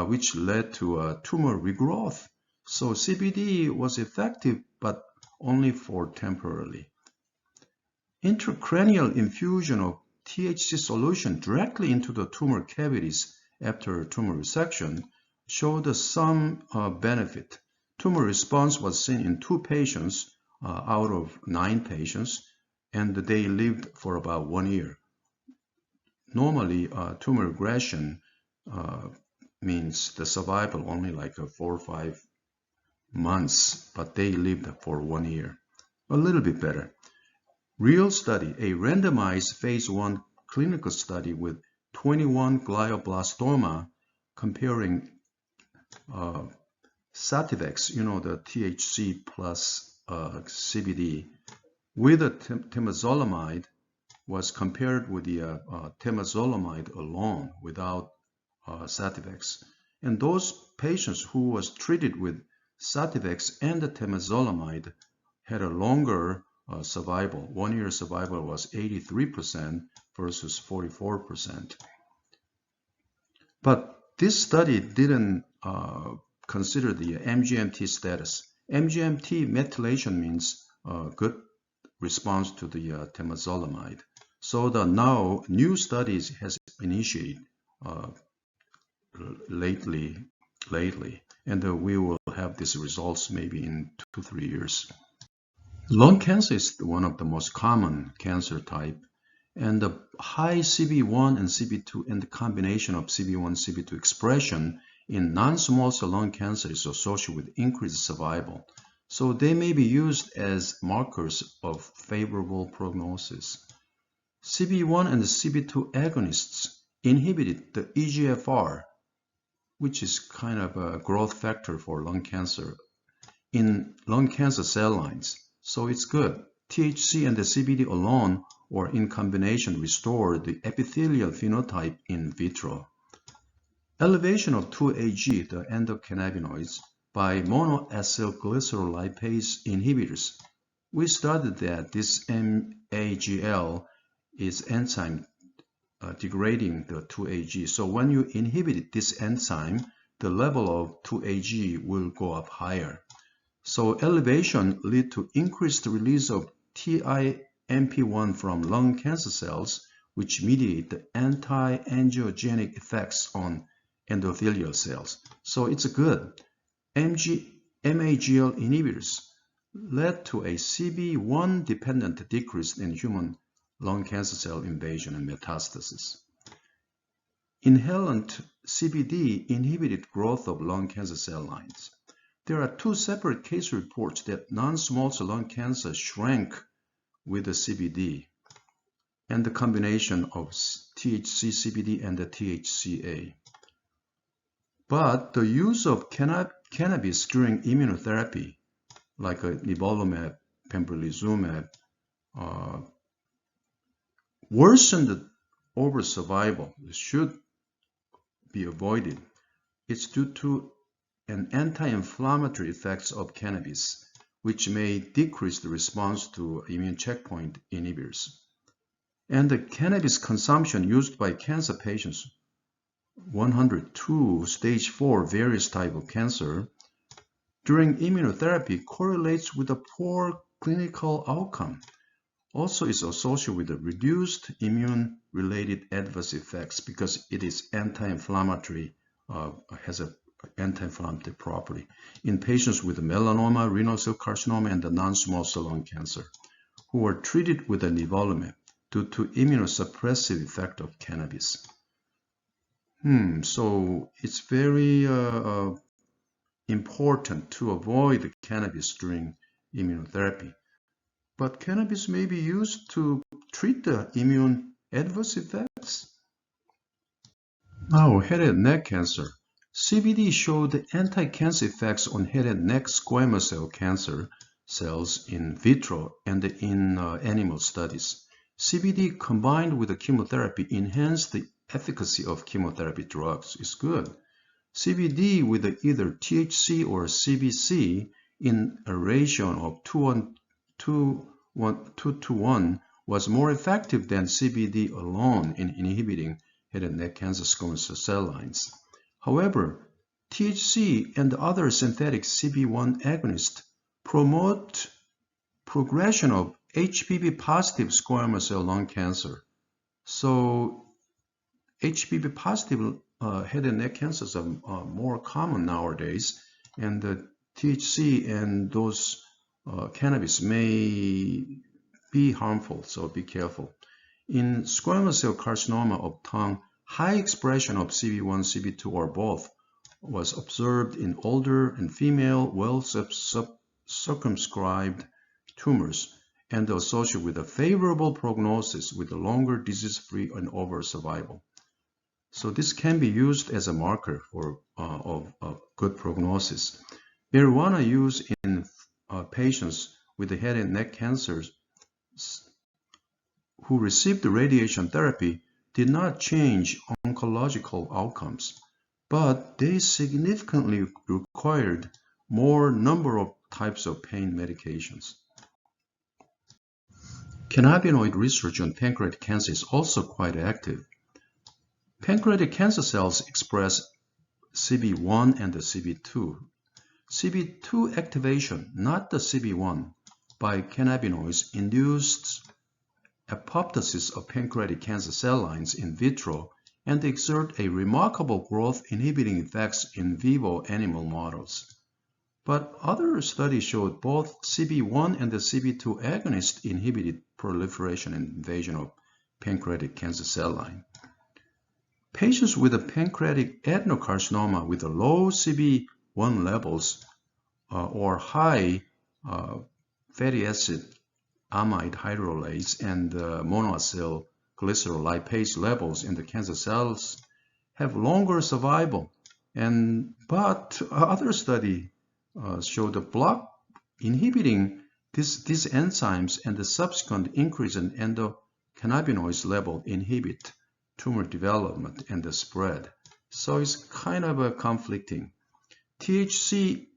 which led to tumor regrowth. So CBD was effective, but only for temporarily. Intracranial infusion of THC solution directly into the tumor cavities after tumor resection showed some benefit. Tumor response was seen in 2 patients out of 9 patients, and they lived for about 1 year. Normally, tumor regression means the survival only like 4 or 5 months, but they lived for 1 year. A little bit better. Real study, a randomized phase 1 clinical study with 21 glioblastoma comparing Sativex, the THC plus CBD, with a temozolomide was compared with the temozolomide alone without Sativex. And those patients who was treated with Sativex and the temozolomide had a longer survival. 1 year survival was 83% versus 44%. But this study didn't consider the MGMT status. MGMT methylation means good response to the temozolomide. So the now new studies has initiated lately, and we will have these results maybe in 2-3 years. Lung cancer is one of the most common cancer type, and the high CB1 and CB2 and the combination of CB1 CB2 expression in non-small cell lung cancer is associated with increased survival. So they may be used as markers of favorable prognosis. CB1 and the CB2 agonists inhibited the EGFR, which is kind of a growth factor for lung cancer, in lung cancer cell lines. So it's good. THC and the CBD alone or in combination restore the epithelial phenotype in vitro. Elevation of 2-AG, the endocannabinoids, by monoacylglycerol lipase inhibitors. We studied that this MAGL is enzyme degrading the 2-AG. So when you inhibit this enzyme, the level of 2-AG will go up higher. So elevation lead to increased release of TIMP1 from lung cancer cells, which mediate the anti-angiogenic effects on endothelial cells. So it's good. MAGL inhibitors led to a CB1 dependent decrease in human lung cancer cell invasion and metastasis. Inhalant CBD inhibited growth of lung cancer cell lines. There are 2 separate case reports that non-small cell lung cancer shrank with the CBD and the combination of THC, CBD, and the THCA. But the use of cannabis during immunotherapy, like nivolumab, pembrolizumab, worsened overall survival. It should be avoided. It's due to an anti-inflammatory effects of cannabis, which may decrease the response to immune checkpoint inhibitors. And the cannabis consumption used by cancer patients, 102 stage 4 various type of cancer, during immunotherapy correlates with a poor clinical outcome. Also is associated with the reduced immune-related adverse effects because it is anti-inflammatory, has an anti-inflammatory property in patients with melanoma, renal cell carcinoma, and the non-small cell lung cancer who were treated with nivolumab due to immunosuppressive effect of cannabis. So it's very important to avoid cannabis during immunotherapy. But cannabis may be used to treat the immune adverse effects. Now, head and neck cancer. CBD showed anti-cancer effects on head and neck squamous cell cancer cells in vitro and in animal studies. CBD combined with the chemotherapy enhanced the efficacy of chemotherapy drugs. It's good. CBD with either THC or CBC in a ratio of 2 to 1 was more effective than CBD alone in inhibiting head and neck cancer squamous cell lines. However, THC and other synthetic CB1 agonists promote progression of HPV-positive squamous cell lung cancer. So HPV-positive head and neck cancers are more common nowadays, and the THC and those cannabis may be harmful, so be careful. In squamous cell carcinoma of tongue, high expression of CB1, CB2, or both was observed in older and female, well-circumscribed tumors and associated with a favorable prognosis with a longer disease-free and overall survival. So this can be used as a marker of good prognosis. Marijuana use in patients with head and neck cancers who received radiation therapy did not change oncological outcomes, but they significantly required more number of types of pain medications. Cannabinoid research on pancreatic cancer is also quite active. Pancreatic cancer cells express CB1 and the CB2. CB2 activation, not the CB1, by cannabinoids induced apoptosis of pancreatic cancer cell lines in vitro and exert a remarkable growth inhibiting effects in vivo animal models. But other studies showed both CB1 and the CB2 agonist inhibited proliferation and invasion of pancreatic cancer cell line. Patients with a pancreatic adenocarcinoma with a low CB1 levels or high fatty acid amide hydrolase and monoacyl glycerol lipase levels in the cancer cells have longer survival. But other study showed the block inhibiting these enzymes and the subsequent increase in endocannabinoids level inhibit tumor development and the spread. So it's kind of a conflicting. THC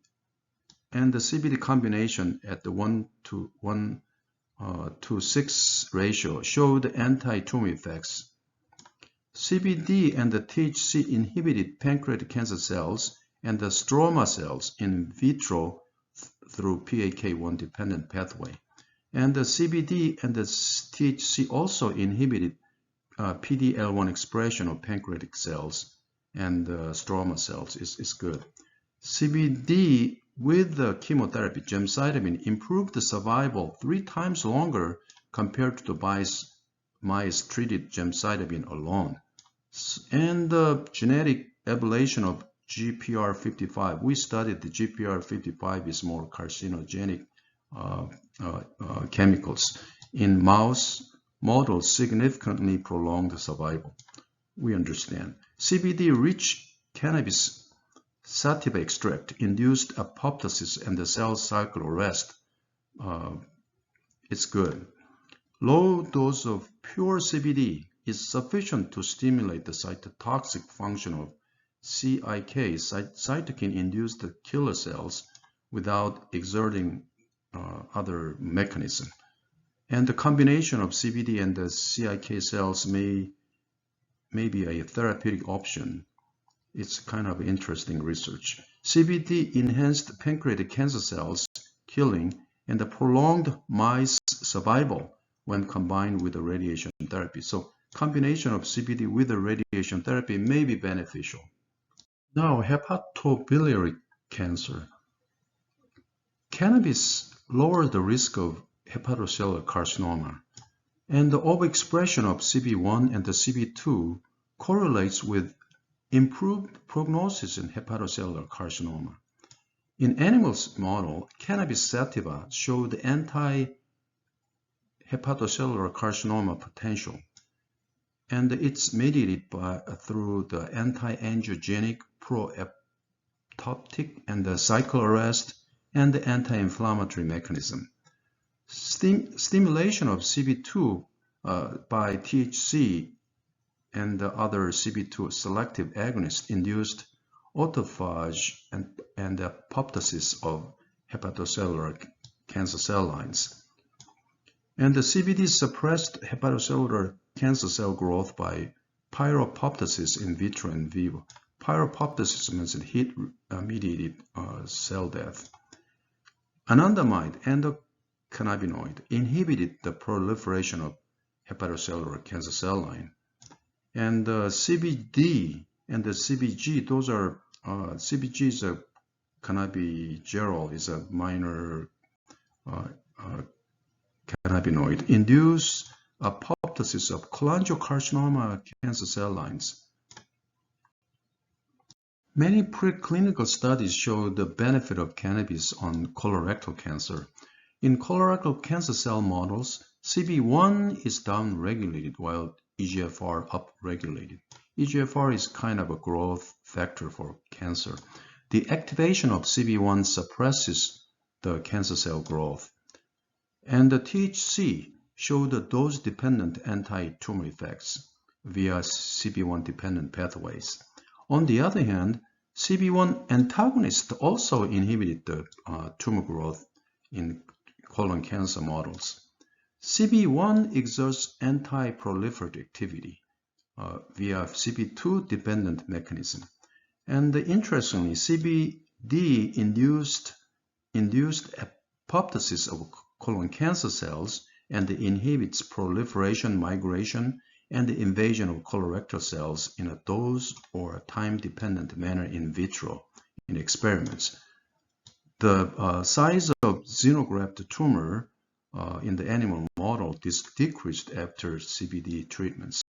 and the CBD combination at the 1:6 ratio showed anti-tumor effects. CBD and the THC inhibited pancreatic cancer cells and the stroma cells in vitro through PAK1 dependent pathway. And the CBD and the THC also inhibited PD-L1 expression of pancreatic cells and stroma cells is good. CBD with the chemotherapy gemcitabine improved the survival 3 times longer compared to the mice treated gemcitabine alone. And the genetic ablation of GPR55, we studied the GPR55 is more carcinogenic chemicals. In mouse models significantly prolonged the survival. We understand. CBD-rich cannabis sativa extract induced apoptosis and the cell cycle arrest. It's good. Low dose of pure CBD is sufficient to stimulate the cytotoxic function of CIK, cytokine-induced killer cells, without exerting other mechanism. And the combination of CBD and the CIK cells may be a therapeutic option. It's kind of interesting research. CBD enhanced pancreatic cancer cells killing and the prolonged mice survival when combined with the radiation therapy. So combination of CBD with the radiation therapy may be beneficial. Now, hepatobiliary cancer. Cannabis lowers the risk of hepatocellular carcinoma, and the overexpression of CB1 and the CB2 correlates with improved prognosis in hepatocellular carcinoma. In animals model, cannabis sativa showed anti-hepatocellular carcinoma potential, and it's mediated through the anti-angiogenic, pro-apoptotic, and the cycle arrest, and the anti-inflammatory mechanism. Stimulation of CB2 by THC and the other CB2 selective agonists induced autophagy and apoptosis of hepatocellular cancer cell lines. And the CBD suppressed hepatocellular cancer cell growth by pyropoptosis in vitro and vivo. Pyropoptosis means heat-mediated cell death. Anandamide, endocannabinoid, inhibited the proliferation of hepatocellular cancer cell line. And CBD and the CBG, those are CBG is a cannabigerol, is a minor cannabinoid, induce apoptosis of cholangiocarcinoma cancer cell lines. Many preclinical studies show the benefit of cannabis on colorectal cancer. In colorectal cancer cell models, CB1 is downregulated while EGFR upregulated. EGFR is kind of a growth factor for cancer. The activation of CB1 suppresses the cancer cell growth. And the THC showed the dose-dependent anti-tumor effects via CB1-dependent pathways. On the other hand, CB1 antagonists also inhibited the tumor growth in colon cancer models. CB1 exerts anti-proliferative activity via CB2-dependent mechanism. And interestingly, CBD induced apoptosis of colon cancer cells and inhibits proliferation, migration, and the invasion of colorectal cells in a dose or time-dependent manner in vitro in experiments. The size of xenograft tumor in the animal model decreased after CBD treatments.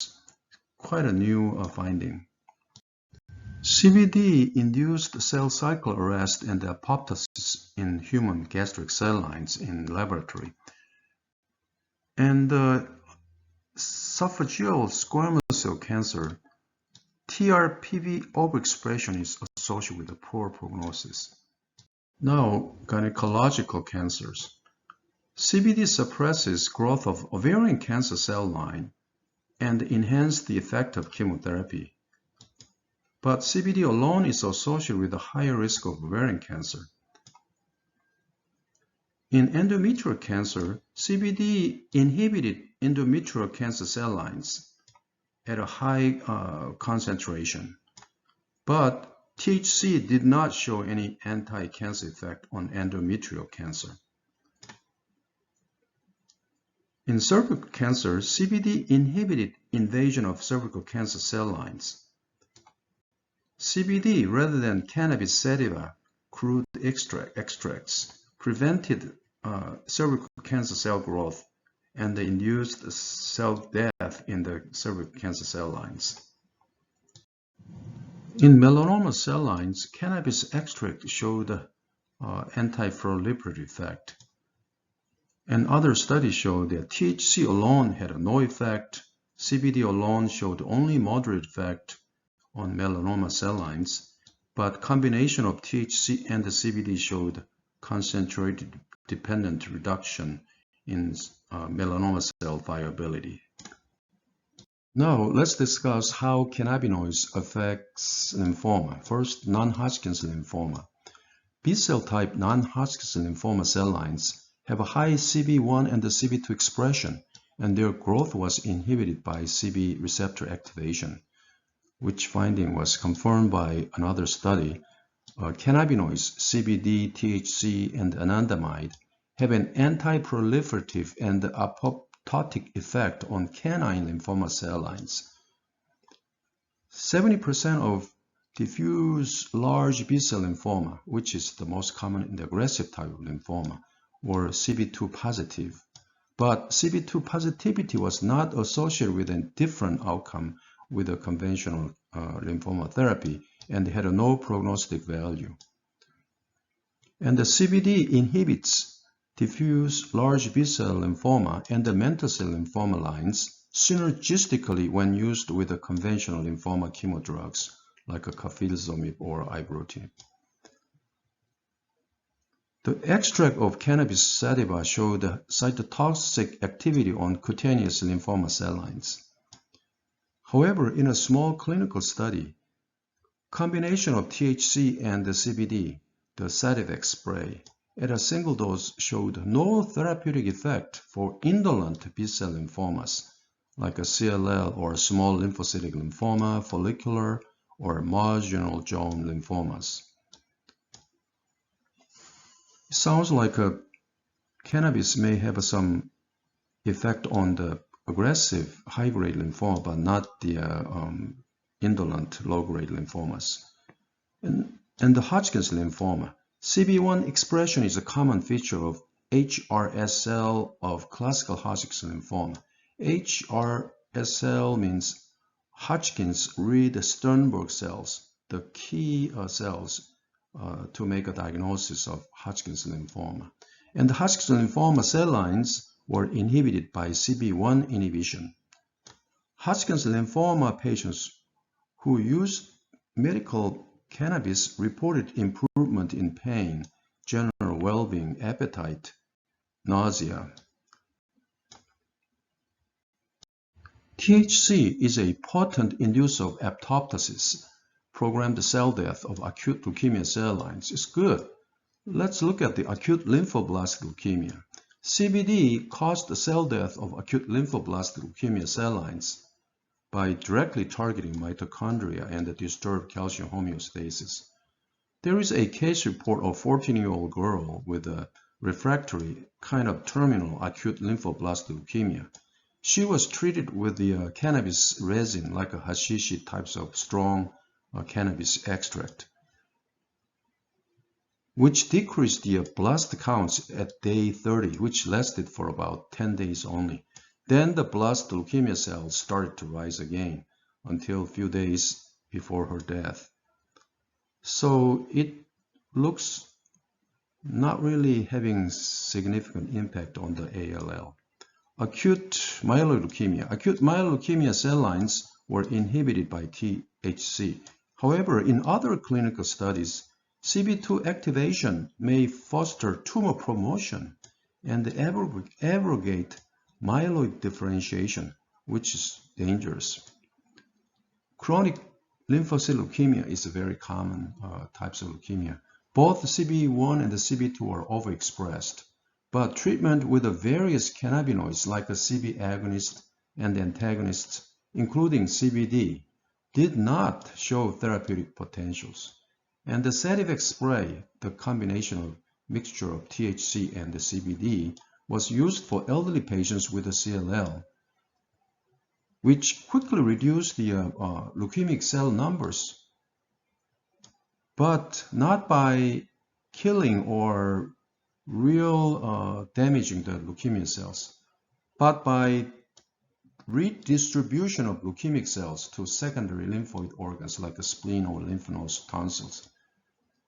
Quite a new finding. CBD induced cell cycle arrest and apoptosis in human gastric cell lines in laboratory. And esophageal squamous cell cancer, TRPV overexpression is associated with a poor prognosis. Now, gynecological cancers. CBD suppresses growth of ovarian cancer cell line and enhances the effect of chemotherapy. But CBD alone is associated with a higher risk of ovarian cancer. In endometrial cancer, CBD inhibited endometrial cancer cell lines at a high concentration, but THC did not show any anti-cancer effect on endometrial cancer. In cervical cancer, CBD inhibited invasion of cervical cancer cell lines. CBD, rather than cannabis sativa crude extracts, prevented cervical cancer cell growth and induced cell death in the cervical cancer cell lines. In melanoma cell lines, cannabis extract showed anti-proliferative effect. And other studies showed that THC alone had no effect. CBD alone showed only moderate effect on melanoma cell lines, but combination of THC and the CBD showed concentrated dependent reduction in melanoma cell viability. Now let's discuss how cannabinoids affects lymphoma. First, non-Hodgkin's lymphoma. B-cell type non-Hodgkin's lymphoma cell lines have a high CB1 and the CB2 expression, and their growth was inhibited by CB receptor activation, which finding was confirmed by another study. Cannabinoids, CBD, THC, and anandamide have an anti-proliferative and apoptotic effect on canine lymphoma cell lines. 70% of diffuse large B-cell lymphoma, which is the most common in the aggressive type of lymphoma, were CB2 positive. But CB2 positivity was not associated with a different outcome with a conventional lymphoma therapy and had no prognostic value. And the CBD inhibits diffuse large B-cell lymphoma and the mantle cell lymphoma lines synergistically when used with the conventional lymphoma chemodrugs like a carfilzomib or ibrutinib. The extract of cannabis sativa showed cytotoxic activity on cutaneous lymphoma cell lines. However, in a small clinical study, combination of THC and the CBD, the Sativex spray, at a single dose showed no therapeutic effect for indolent B-cell lymphomas like a CLL or small lymphocytic lymphoma, follicular, or marginal zone lymphomas. It sounds like cannabis may have some effect on the aggressive high-grade lymphoma, but not the indolent low-grade lymphomas. And the Hodgkin's lymphoma. CB1 expression is a common feature of HRSL of classical Hodgkin's lymphoma. HRSL means Hodgkin's Reed-Sternberg cells, the key cells to make a diagnosis of Hodgkin's lymphoma. And the Hodgkin's lymphoma cell lines were inhibited by CB1 inhibition. Hodgkin's lymphoma patients who used medical cannabis reported improvement in pain, general well-being, appetite, nausea. THC is a potent inducer of apoptosis, programmed cell death of acute leukemia cell lines. It's good. Let's look at the acute lymphoblastic leukemia. CBD caused the cell death of acute lymphoblastic leukemia cell lines by directly targeting mitochondria and the disturbed calcium homeostasis. There is a case report of a 14-year-old girl with a refractory kind of terminal acute lymphoblastic leukemia. She was treated with the cannabis resin, like a hashish types of strong cannabis extract, which decreased the blast counts at day 30, which lasted for about 10 days only. Then the blast leukemia cells started to rise again until a few days before her death. So it looks not really having significant impact on the ALL. Acute myeloid leukemia. Acute myeloid leukemia cell lines were inhibited by THC. However, in other clinical studies, CB2 activation may foster tumor promotion and abrogate myeloid differentiation, which is dangerous. Chronic lymphocytic leukemia is a very common types of leukemia. Both CB1 and the CB2 are overexpressed, but treatment with the various cannabinoids like a CB agonist and antagonists, including CBD, did not show therapeutic potentials. And the Sativex spray, the combination of mixture of THC and the CBD, was used for elderly patients with a CLL, which quickly reduced the leukemic cell numbers, but not by killing or real damaging the leukemia cells, but by redistribution of leukemic cells to secondary lymphoid organs like the spleen or lymph nodes, tonsils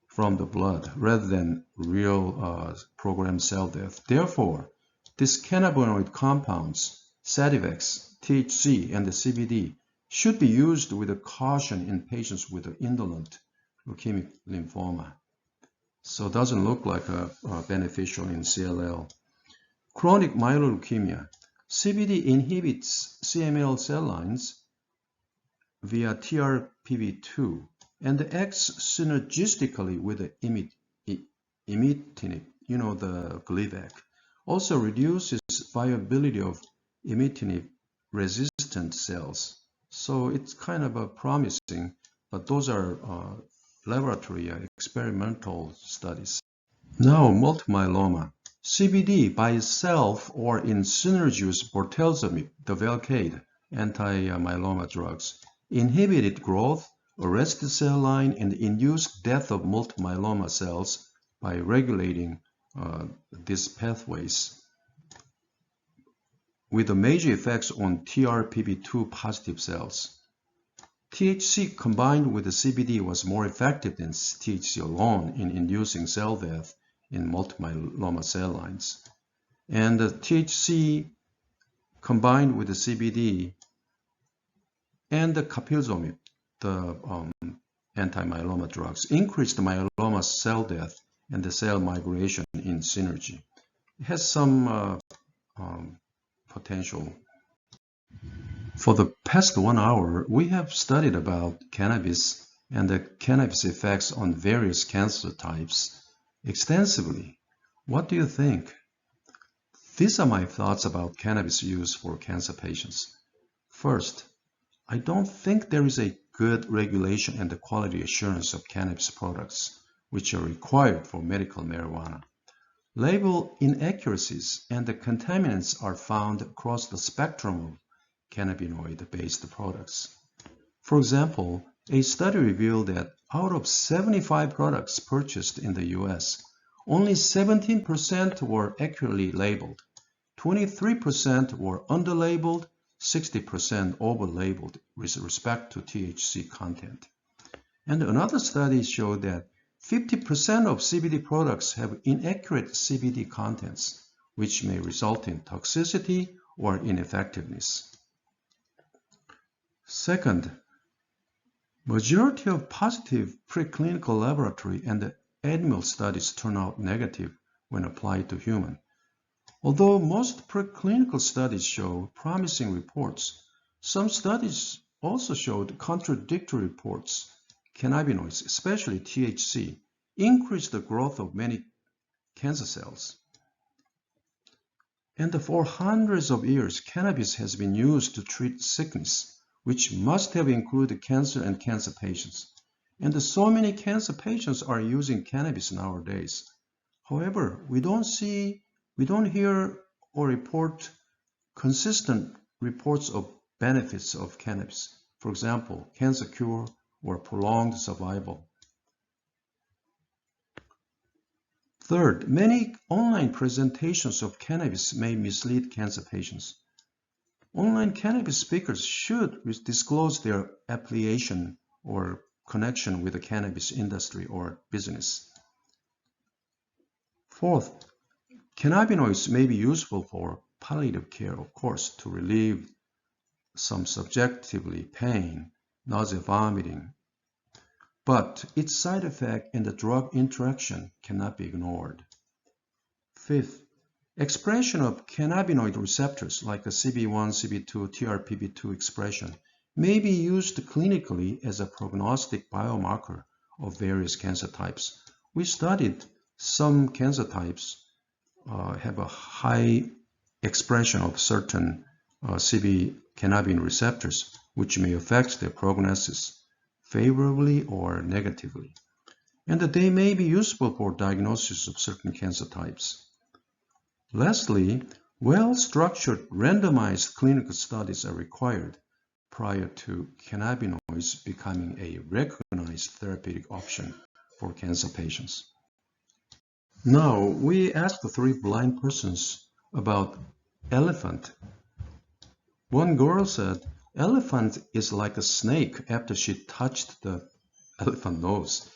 from the blood, rather than real programmed cell death. Therefore, these cannabinoid compounds, Sativex, THC, and the CBD, should be used with a caution in patients with an indolent leukemic lymphoma. So it doesn't look like beneficial in CLL. Chronic myeloid leukemia. CBD inhibits CML cell lines via TRPV2 and acts synergistically with the imitinib, the Gleevec. Also reduces viability of imitinib-resistant cells. So it's kind of promising, but those are laboratory experimental studies. Now, multiple myeloma. CBD by itself or in synergy with bortezomib, the Velcade, anti-myeloma drugs, inhibited growth, arrested cell line, and induced death of multiple myeloma cells by regulating these pathways, with the major effects on TRPV2 positive cells. THC combined with the CBD was more effective than THC alone in inducing cell death in multiple myeloma cell lines. And the THC combined with the CBD and the capilzomib, the anti-myeloma drugs, increased the myeloma cell death and the cell migration in synergy. It has some potential. For the past 1 hour, we have studied about cannabis and the cannabis effects on various cancer types extensively. What do you think? These are my thoughts about cannabis use for cancer patients. First, I don't think there is a good regulation and the quality assurance of cannabis products, which are required for medical marijuana. Label inaccuracies and the contaminants are found across the spectrum of cannabinoid-based products. For example, a study revealed that out of 75 products purchased in the US, only 17% were accurately labeled, 23% were underlabeled, 60% overlabeled with respect to THC content. And another study showed that 50% of CBD products have inaccurate CBD contents, which may result in toxicity or ineffectiveness. Second, majority of positive preclinical laboratory and animal studies turn out negative when applied to human. Although most preclinical studies show promising reports, some studies also showed contradictory reports. Cannabinoids, especially THC, increase the growth of many cancer cells. And for hundreds of years, cannabis has been used to treat sickness, which must have included cancer and cancer patients. And so many cancer patients are using cannabis nowadays. However, we don't hear or report consistent reports of benefits of cannabis. For example, cancer cure or prolonged survival. Third, many online presentations of cannabis may mislead cancer patients. Online cannabis speakers should disclose their affiliation or connection with the cannabis industry or business. Fourth, cannabinoids may be useful for palliative care, of course, to relieve some subjectively pain, nausea, vomiting. But its side effect and the drug interaction cannot be ignored. Fifth, expression of cannabinoid receptors like a CB1, CB2, TRPV2 expression may be used clinically as a prognostic biomarker of various cancer types. We studied some cancer types have a high expression of certain CB cannabinoid receptors, which may affect their prognosis favorably or negatively. And they may be useful for diagnosis of certain cancer types. Lastly, well-structured randomized clinical studies are required prior to cannabinoids becoming a recognized therapeutic option for cancer patients. Now, we asked the 3 blind persons about elephant. One girl said, elephant is like a snake after she touched the elephant nose.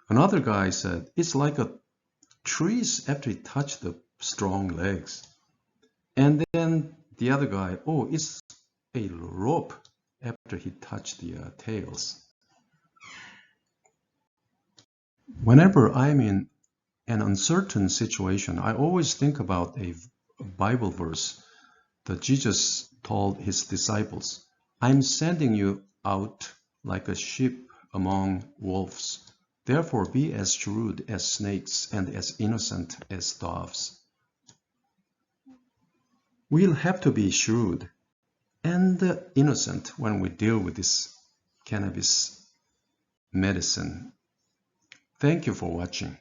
Another guy said, it's like a trees after he touched the strong legs. And then the other guy, oh, it's a rope after he touched the tails. Whenever I'm in an uncertain situation, I always think about a Bible verse that Jesus told his disciples, I'm sending you out like a sheep among wolves. Therefore be as shrewd as snakes and as innocent as doves. We'll have to be shrewd and innocent when we deal with this cannabis medicine. Thank you for watching.